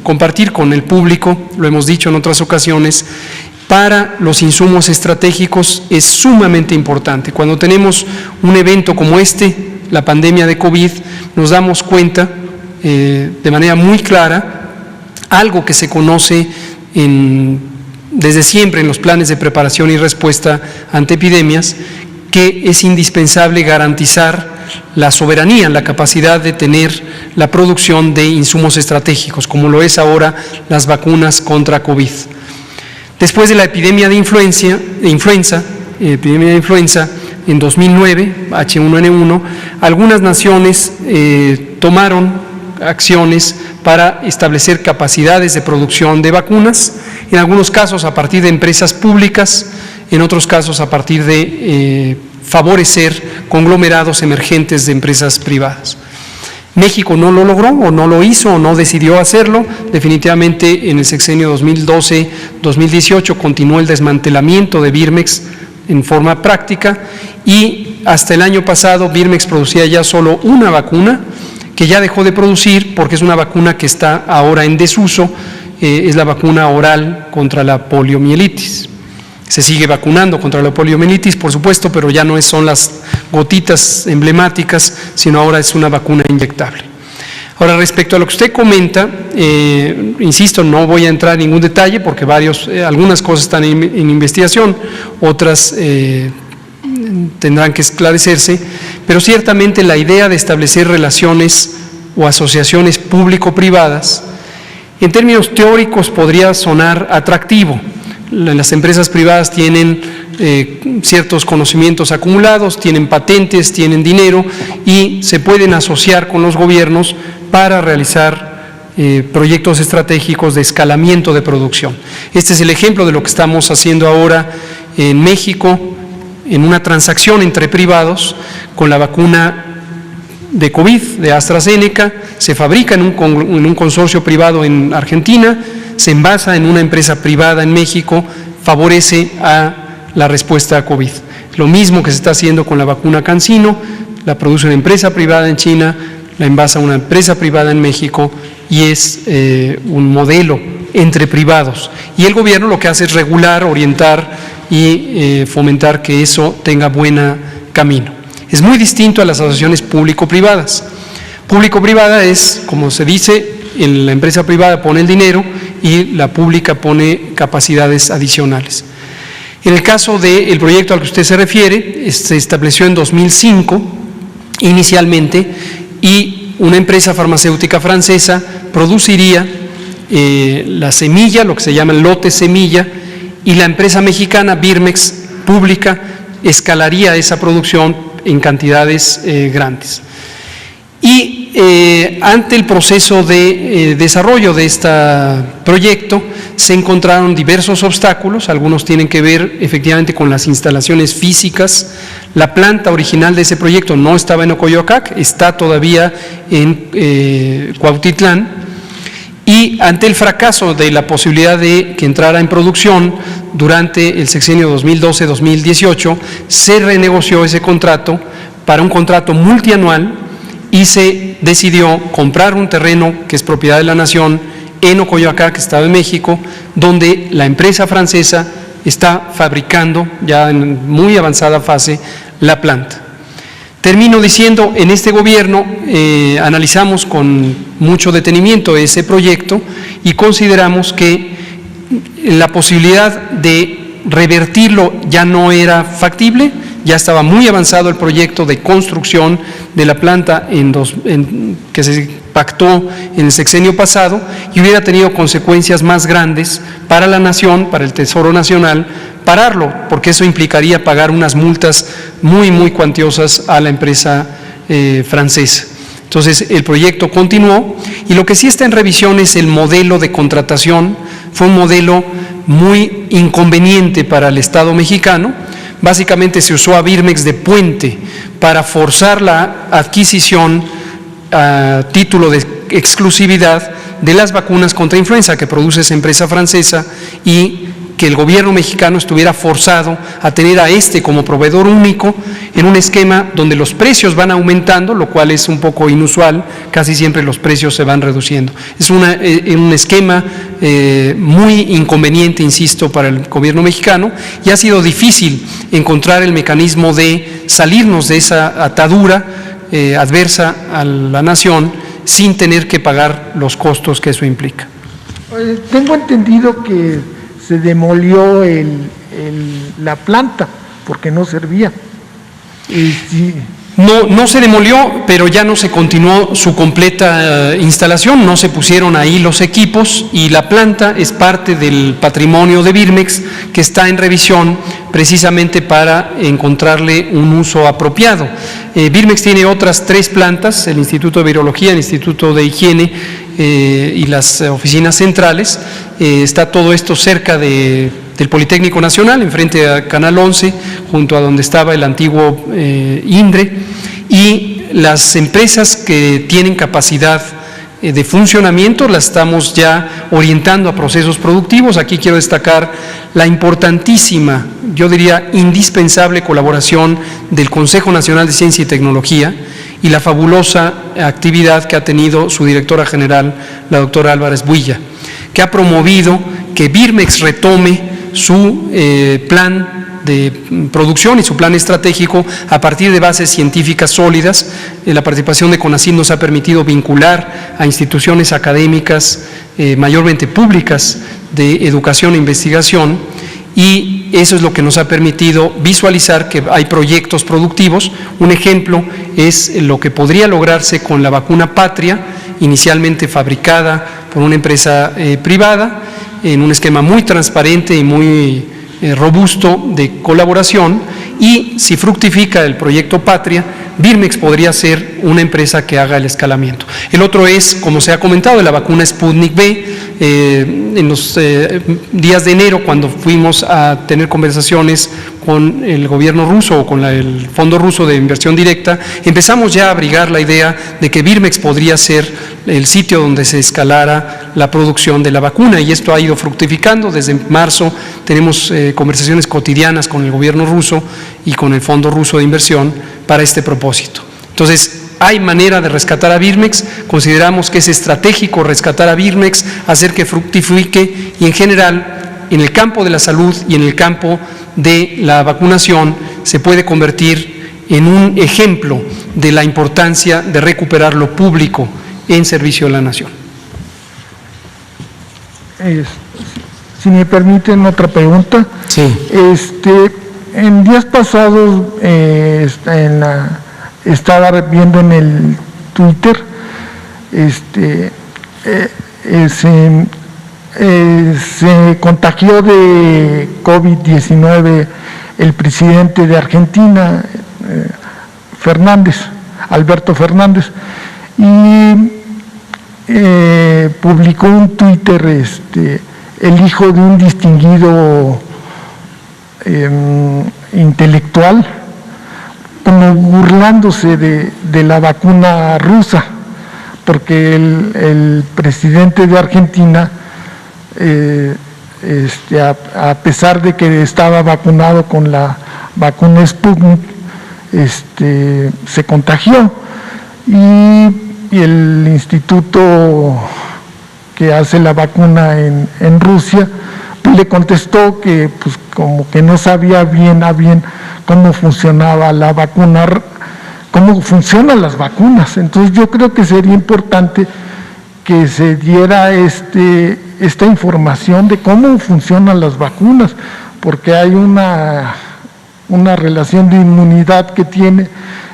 compartir con el público, lo hemos dicho en otras ocasiones, para los insumos estratégicos es sumamente importante. Cuando tenemos un evento como este, la pandemia de COVID, nos damos cuenta de manera muy clara, algo que se conoce desde siempre en los planes de preparación y respuesta ante epidemias, que es indispensable garantizar la soberanía, la capacidad de tener la producción de insumos estratégicos, como lo es ahora las vacunas contra COVID. Después de la epidemia de influenza en 2009, H1N1, algunas naciones tomaron acciones para establecer capacidades de producción de vacunas, en algunos casos a partir de empresas públicas, en otros casos a partir de favorecer conglomerados emergentes de empresas privadas. México no lo logró o no lo hizo o no decidió hacerlo. Definitivamente en el sexenio 2012-2018 continuó el desmantelamiento de Birmex en forma práctica y hasta el año pasado Birmex producía ya solo una vacuna que ya dejó de producir porque es una vacuna que está ahora en desuso, es la vacuna oral contra la poliomielitis. Se sigue vacunando contra la poliomielitis, por supuesto, pero ya no son las gotitas emblemáticas, sino ahora es una vacuna inyectable. Ahora, respecto a lo que usted comenta, insisto, no voy a entrar en ningún detalle porque algunas cosas están en investigación, otras tendrán que esclarecerse, pero ciertamente la idea de establecer relaciones o asociaciones público-privadas, en términos teóricos podría sonar atractivo. Las empresas privadas tienen ciertos conocimientos acumulados, tienen patentes, tienen dinero y se pueden asociar con los gobiernos para realizar proyectos estratégicos de escalamiento de producción. Este es el ejemplo de lo que estamos haciendo ahora en México, en una transacción entre privados con la vacuna de COVID de AstraZeneca, se fabrica en un consorcio privado en Argentina, se envasa en una empresa privada en México, favorece a la respuesta a COVID. Lo mismo que se está haciendo con la vacuna CanSino, la produce una empresa privada en China, la envasa una empresa privada en México y es un modelo entre privados. Y el gobierno lo que hace es regular, orientar y fomentar que eso tenga buen camino. Es muy distinto a las asociaciones público-privadas. Público-privada es, como se dice, la empresa privada pone el dinero y la pública pone capacidades adicionales. En el caso del proyecto al que usted se refiere, se estableció en 2005 inicialmente, y una empresa farmacéutica francesa produciría la semilla, lo que se llama el lote semilla, y la empresa mexicana Birmex pública escalaría esa producción en cantidades grandes. Y ante el proceso de desarrollo de este proyecto se encontraron diversos obstáculos. Algunos tienen que ver efectivamente con las instalaciones físicas. La planta original de ese proyecto no estaba en Ocoyoacac, está todavía en Cuautitlán. Y ante el fracaso de la posibilidad de que entrara en producción durante el sexenio 2012-2018, se renegoció ese contrato para un contrato multianual y se decidió comprar un terreno que es propiedad de la nación en Ocoyoacac, Estado de México, donde la empresa francesa está fabricando ya en muy avanzada fase la planta. Termino diciendo, en este gobierno analizamos con mucho detenimiento ese proyecto y consideramos que la posibilidad de revertirlo ya no era factible. Ya estaba muy avanzado el proyecto de construcción de la planta que se pactó en el sexenio pasado, y hubiera tenido consecuencias más grandes para la nación, para el Tesoro Nacional, pararlo, porque eso implicaría pagar unas multas muy cuantiosas a la empresa francesa. Entonces el proyecto continuó, y lo que sí está en revisión es el modelo de contratación. Fue un modelo muy inconveniente para el Estado mexicano. Básicamente se usó a Birmex de puente para forzar la adquisición a título de exclusividad de las vacunas contra influenza que produce esa empresa francesa, y que el gobierno mexicano estuviera forzado a tener a como proveedor único en un esquema donde los precios van aumentando, lo cual es un poco inusual. Casi siempre los precios se van reduciendo. Es un esquema muy inconveniente, insisto, para el gobierno mexicano, y ha sido difícil encontrar el mecanismo de salirnos de esa atadura adversa a la nación sin tener que pagar los costos que eso implica. Tengo entendido que se demolió la planta porque no servía. No se demolió, pero ya no se continuó su completa instalación, no se pusieron ahí los equipos, y la planta es parte del patrimonio de Birmex, que está en revisión precisamente para encontrarle un uso apropiado. Birmex tiene otras 3 plantas, el Instituto de Virología, el Instituto de Higiene y las oficinas centrales. Está todo esto cerca del Politécnico Nacional, enfrente a Canal 11, junto a donde estaba el antiguo INDRE, y las empresas que tienen capacidad de funcionamiento las estamos ya orientando a procesos productivos. Aquí quiero destacar la importantísima, yo diría indispensable colaboración del Consejo Nacional de Ciencia y Tecnología y la fabulosa actividad que ha tenido su directora general, la doctora Álvarez Builla, que ha promovido que Birmex retome su plan de producción y su plan estratégico a partir de bases científicas sólidas. La participación de CONACYT nos ha permitido vincular a instituciones académicas, mayormente públicas, de educación e investigación, y eso es lo que nos ha permitido visualizar que hay proyectos productivos. Un ejemplo es lo que podría lograrse con la vacuna Patria, inicialmente fabricada por una empresa privada, en un esquema muy transparente y muy robusto de colaboración, y si fructifica el proyecto Patria, Birmex podría ser una empresa que haga el escalamiento. El otro es, como se ha comentado, la vacuna Sputnik V. En los días de enero, cuando fuimos a tener conversaciones con el gobierno ruso o con el Fondo Ruso de Inversión Directa, empezamos ya a abrigar la idea de que Birmex podría ser el sitio donde se escalara la producción de la vacuna, y esto ha ido fructificando. Desde marzo tenemos conversaciones cotidianas con el gobierno ruso y con el Fondo Ruso de Inversión para este propósito. Entonces, hay manera de rescatar a Birmex. Consideramos que es estratégico rescatar a Birmex, hacer que fructifique, y en general en el campo de la salud y en el campo de la vacunación se puede convertir en un ejemplo de la importancia de recuperar lo público en servicio de la nación. Si me permiten otra pregunta. Sí. En días pasados estaba viendo en el Twitter, se contagió de COVID-19 el presidente de Argentina, Alberto Fernández, y publicó un Twitter el hijo de un distinguido intelectual, como burlándose de la vacuna rusa, porque el presidente de Argentina, a pesar de que estaba vacunado con la vacuna Sputnik, se contagió, y el instituto que hace la vacuna en Rusia pues le contestó que pues como que no sabía bien cómo funcionaba la vacuna, cómo funcionan las vacunas. Entonces yo creo que sería importante que se diera esta información de cómo funcionan las vacunas, porque hay una relación de inmunidad que tiene,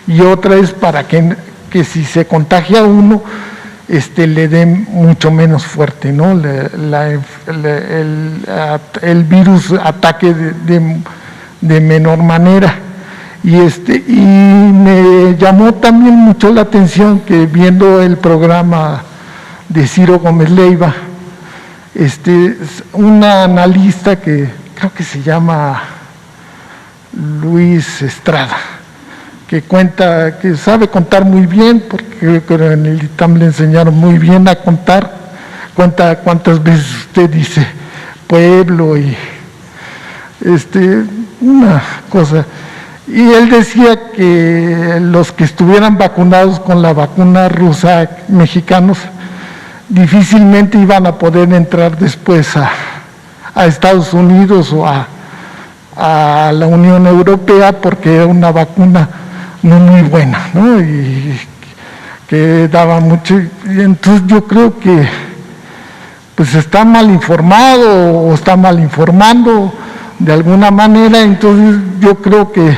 y otra es para que si se contagia uno, le dé mucho menos fuerte, ¿no? El virus ataque de menor manera. Y me llamó también mucho la atención que, viendo el programa de Ciro Gómez Leiva, una analista que creo que se llama Luis Estrada, que sabe contar muy bien, porque en el ITAM le enseñaron muy bien a contar, cuenta cuántas veces usted dice pueblo y una cosa. Y él decía que los que estuvieran vacunados con la vacuna rusa, mexicanos, difícilmente iban a poder entrar después a Estados Unidos o a la Unión Europea, porque era una vacuna no muy buena, ¿no? Y que daba mucho. Y entonces yo creo que pues está mal informado o está mal informando de alguna manera. Entonces yo creo que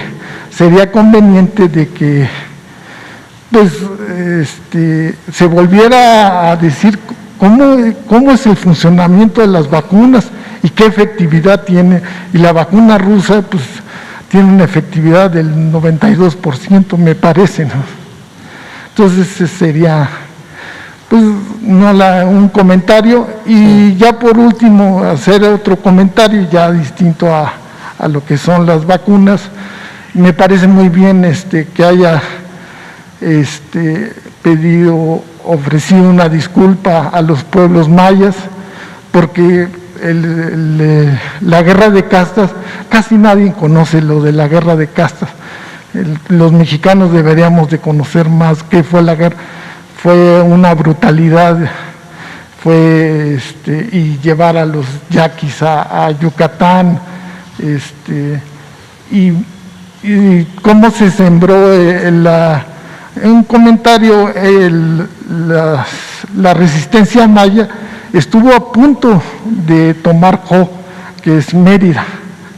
sería conveniente de que pues se volviera a decir cómo es el funcionamiento de las vacunas y qué efectividad tiene. Y la vacuna rusa pues tiene una efectividad del 92%, me parece, ¿no? Entonces ese sería pues un comentario. Y ya por último, hacer otro comentario ya distinto a lo que son las vacunas. Me parece muy bien que haya ofrecido una disculpa a los pueblos mayas, porque la guerra de castas, casi nadie conoce lo de la guerra de castas. Los mexicanos deberíamos de conocer más qué fue la guerra. Fue una brutalidad, y llevar a los yaquis a Yucatán, y cómo se sembró en un comentario, la resistencia maya estuvo a punto de tomar que es Mérida,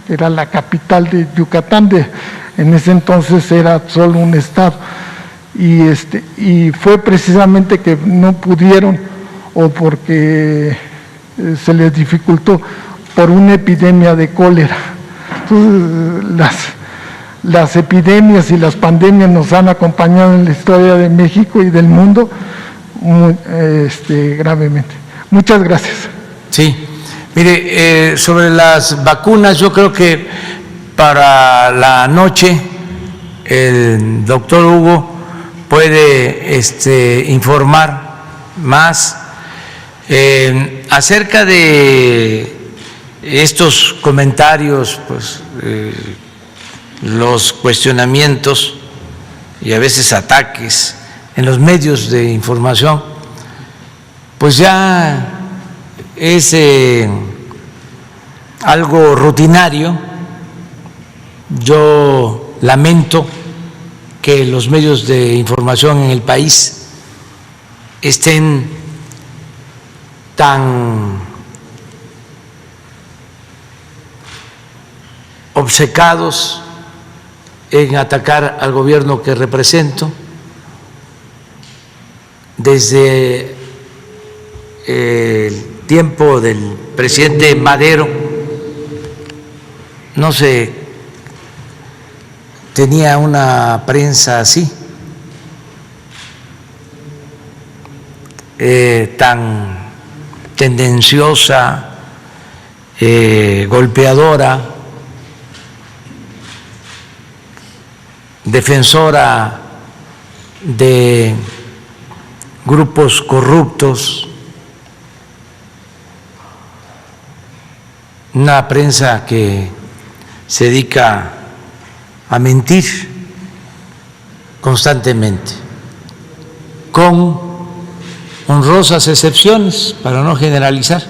que era la capital de Yucatán, en ese entonces era solo un estado, y fue precisamente que no pudieron, o porque se les dificultó por una epidemia de cólera. Entonces, las epidemias y las pandemias nos han acompañado en la historia de México y del mundo gravemente. Muchas gracias. Sí, mire, sobre las vacunas, yo creo que para la noche el doctor Hugo puede informar más acerca de estos comentarios, pues los cuestionamientos y a veces ataques en los medios de información. Pues ya es algo rutinario. Yo lamento que los medios de información en el país estén tan obcecados en atacar al gobierno que represento. Desde el tiempo del presidente Madero no se tenía una prensa así, tan tendenciosa, golpeadora, defensora de grupos corruptos, una prensa que se dedica a mentir constantemente, con honrosas excepciones, para no generalizar,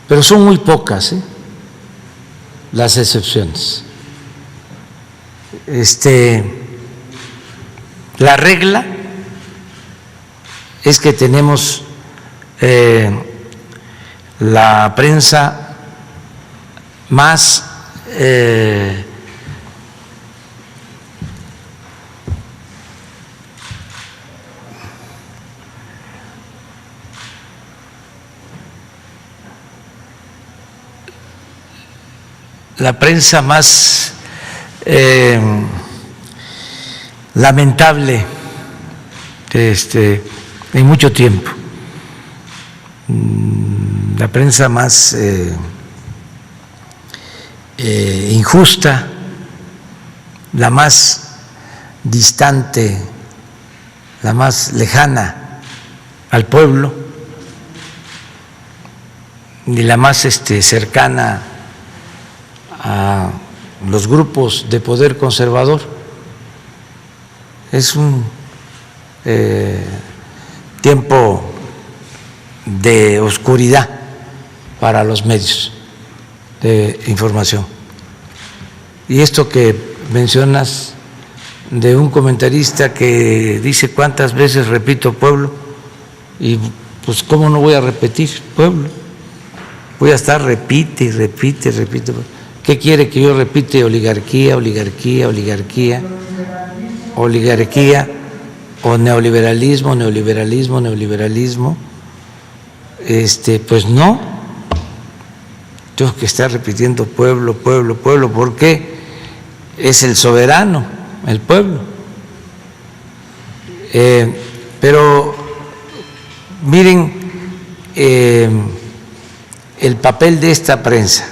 pero son muy pocas las excepciones. La regla es que tenemos la prensa más lamentable en mucho tiempo, la prensa más injusta, la más distante, la más lejana al pueblo y la más cercana a los grupos de poder conservador. Es un tiempo de oscuridad para los medios de información. Y esto que mencionas de un comentarista que dice cuántas veces repito pueblo, y pues cómo no voy a repetir pueblo, voy a estar repite y repite y repite. ¿Qué quiere que yo repite? Oligarquía, oligarquía, oligarquía, oligarquía, o neoliberalismo, neoliberalismo, neoliberalismo. Pues no, tengo que estar repitiendo pueblo, pueblo, pueblo, porque es el soberano, el pueblo. Pero miren el papel de esta prensa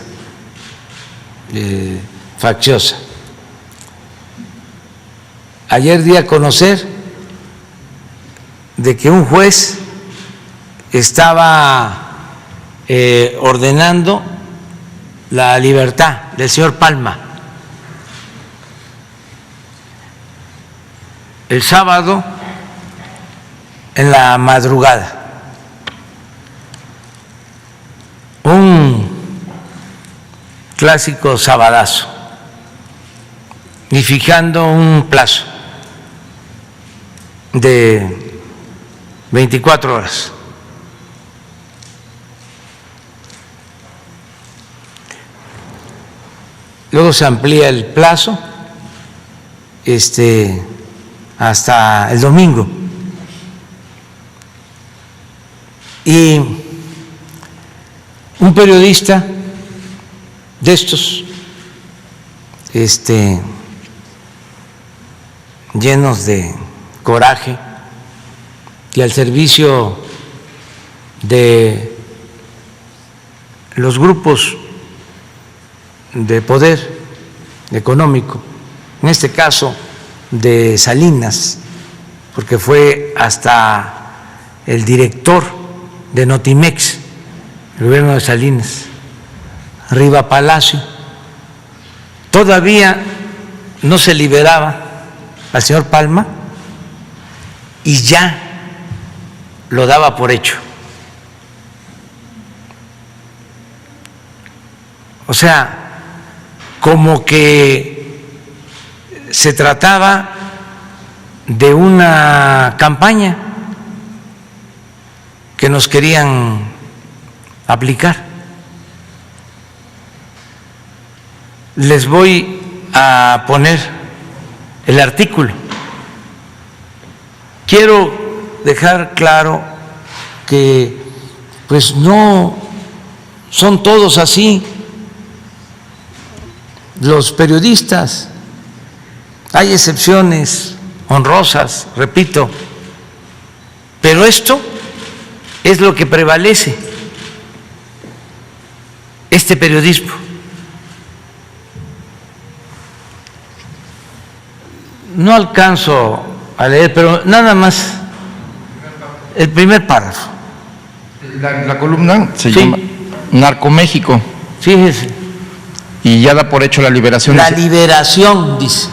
facciosa. Ayer di a conocer de que un juez estaba ordenando la libertad del señor Palma. El sábado en la madrugada, un clásico sabadazo, y fijando un plazo de 24 horas. Luego se amplía el plazo hasta el domingo. Y un periodista de estos llenos de coraje y al servicio de los grupos de poder económico, en este caso de Salinas, porque fue hasta el director de Notimex, el gobierno de Salinas, Riva Palacio, todavía no se liberaba al señor Palma y ya lo daba por hecho. O sea, como que se trataba de una campaña que nos querían aplicar. Les voy a poner el artículo. Quiero dejar claro que pues no son todos así los periodistas. Hay excepciones honrosas, repito, pero esto es lo que prevalece, este periodismo. No alcanzo a leer, pero nada más el primer párrafo. La columna se llama Narcoméxico. Fíjese. Y ya da por hecho la liberación. La liberación, dice.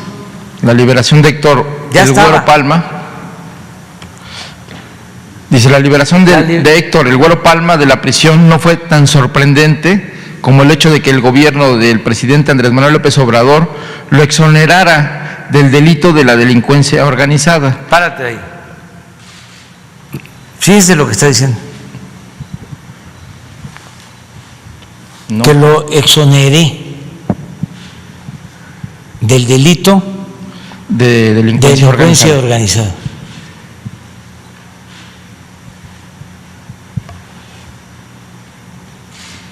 La liberación de Héctor El Güero Palma. Dice, la liberación de Héctor El Güero Palma de la prisión no fue tan sorprendente como el hecho de que el gobierno del presidente Andrés Manuel López Obrador lo exonerara del delito de la delincuencia organizada. Párate ahí. Fíjese lo que está diciendo. No. Que lo exoneré del delito de delincuencia organizada.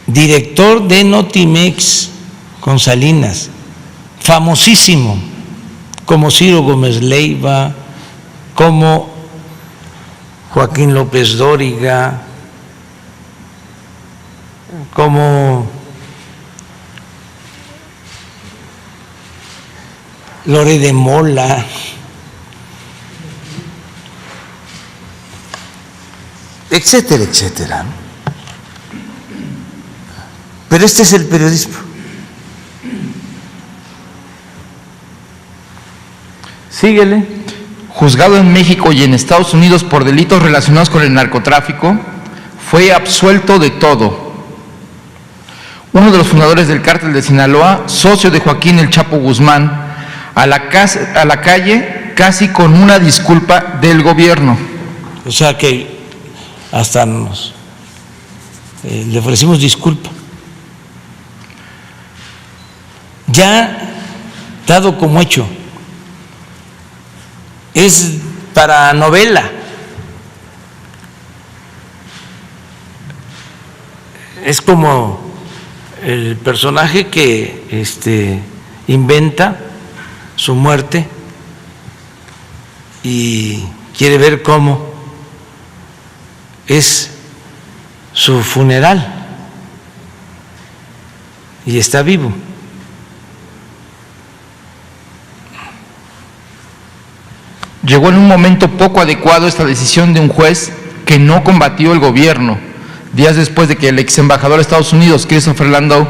Director de Notimex con Salinas, famosísimo, como Ciro Gómez Leiva, como Joaquín López Dóriga, como Lore de Mola, etcétera, etcétera. Pero este es el periodismo. Síguele. Juzgado en México y en Estados Unidos por delitos relacionados con el narcotráfico, fue absuelto de todo. Uno de los fundadores del cártel de Sinaloa, socio de Joaquín El Chapo Guzmán, a la calle casi con una disculpa del gobierno. O sea que hasta nos le ofrecimos disculpa. Ya dado como hecho, es para novela. Es como el personaje que inventa su muerte y quiere ver cómo es su funeral y está vivo. Llegó en un momento poco adecuado esta decisión de un juez que no combatió el gobierno, días después de que el ex embajador de Estados Unidos, Christopher Landau,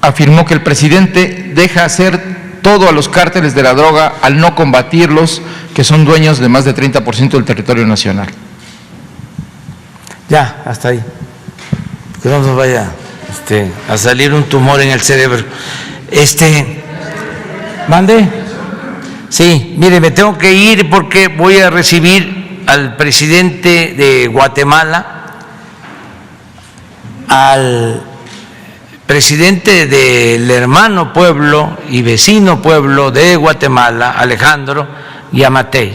afirmó que el presidente deja hacer todo a los cárteles de la droga al no combatirlos, que son dueños de más de 30% del territorio nacional. Ya, hasta ahí. Que no nos vaya a salir un tumor en el cerebro. ¿Mande? Sí, mire, me tengo que ir porque voy a recibir al presidente de Guatemala, al presidente del hermano pueblo y vecino pueblo de Guatemala, Alejandro Yamatei,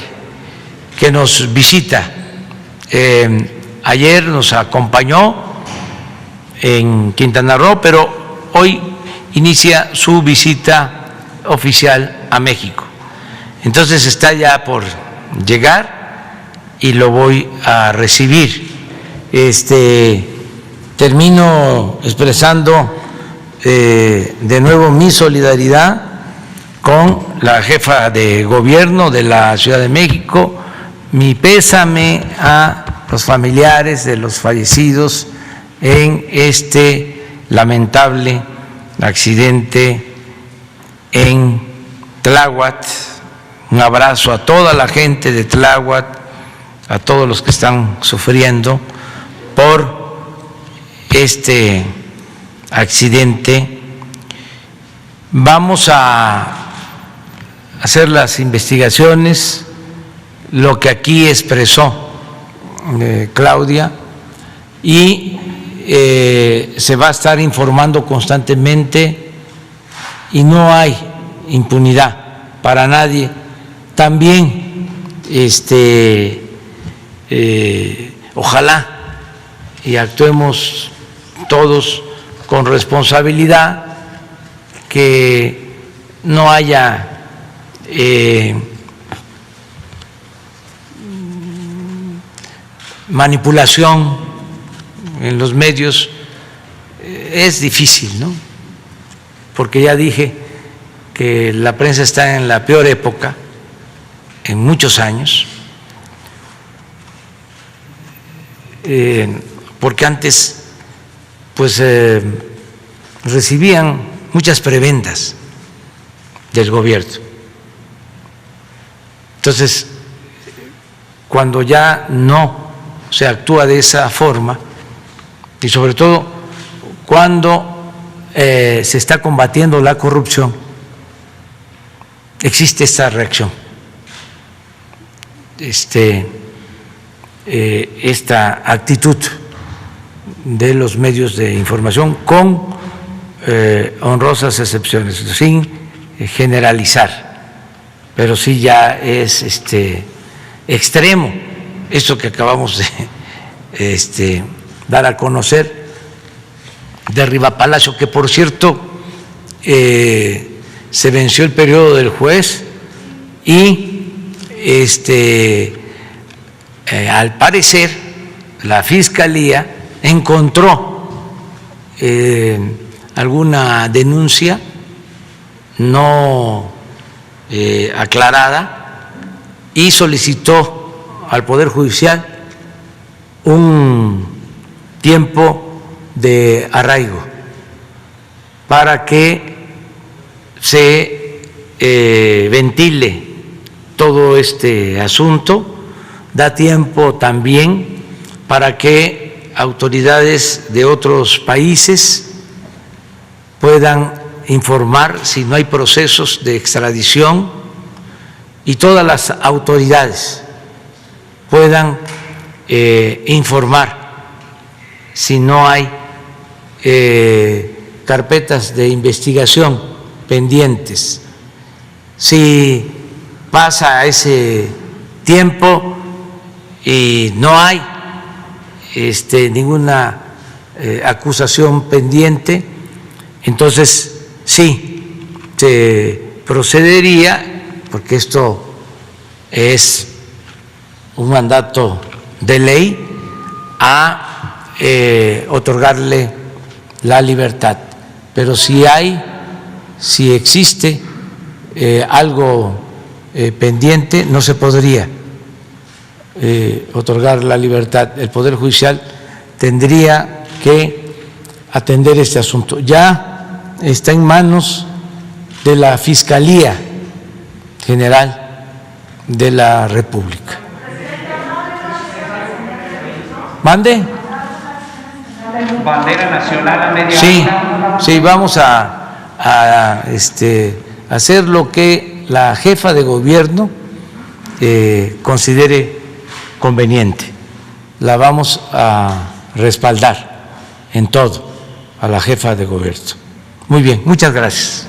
que nos visita. Ayer nos acompañó en Quintana Roo, pero hoy inicia su visita oficial a México. Entonces está ya por llegar y lo voy a recibir. Termino expresando de nuevo mi solidaridad con la jefa de gobierno de la Ciudad de México, mi pésame a los familiares de los fallecidos en este lamentable accidente en Tláhuac. Un abrazo a toda la gente de Tláhuac, a todos los que están sufriendo por este accidente Vamos a hacer las investigaciones, lo que aquí expresó Claudia, y se va a estar informando constantemente y no hay impunidad para nadie. También ojalá y actuemos todos con responsabilidad, que no haya manipulación en los medios. Es difícil, ¿no? Porque ya dije que la prensa está en la peor época en muchos años, porque antes pues recibían muchas prebendas del gobierno. Entonces, cuando ya no se actúa de esa forma, y sobre todo cuando se está combatiendo la corrupción, existe esta reacción, esta actitud de los medios de información, con honrosas excepciones, sin generalizar, pero sí ya es extremo esto que acabamos de dar a conocer de Rivapalacio, que por cierto se venció el periodo del juez y al parecer la Fiscalía encontró alguna denuncia no aclarada y solicitó al Poder Judicial un tiempo de arraigo para que se ventile todo este asunto. Da tiempo también para que autoridades de otros países puedan informar si no hay procesos de extradición, y todas las autoridades puedan informar si no hay carpetas de investigación pendientes. Si pasa ese tiempo y no hay ninguna acusación pendiente, entonces sí se procedería, porque esto es un mandato de ley, a otorgarle la libertad. Pero si existe algo pendiente, no se podría otorgar la libertad. El Poder Judicial tendría que atender este asunto. Ya está en manos de la Fiscalía General de la República. ¿Mande? Bandera nacional a media Sí, asta. sí, vamos a hacer lo que la jefa de gobierno considere conveniente. La vamos a respaldar en todo a la jefa de gobierno. Muy bien, muchas gracias.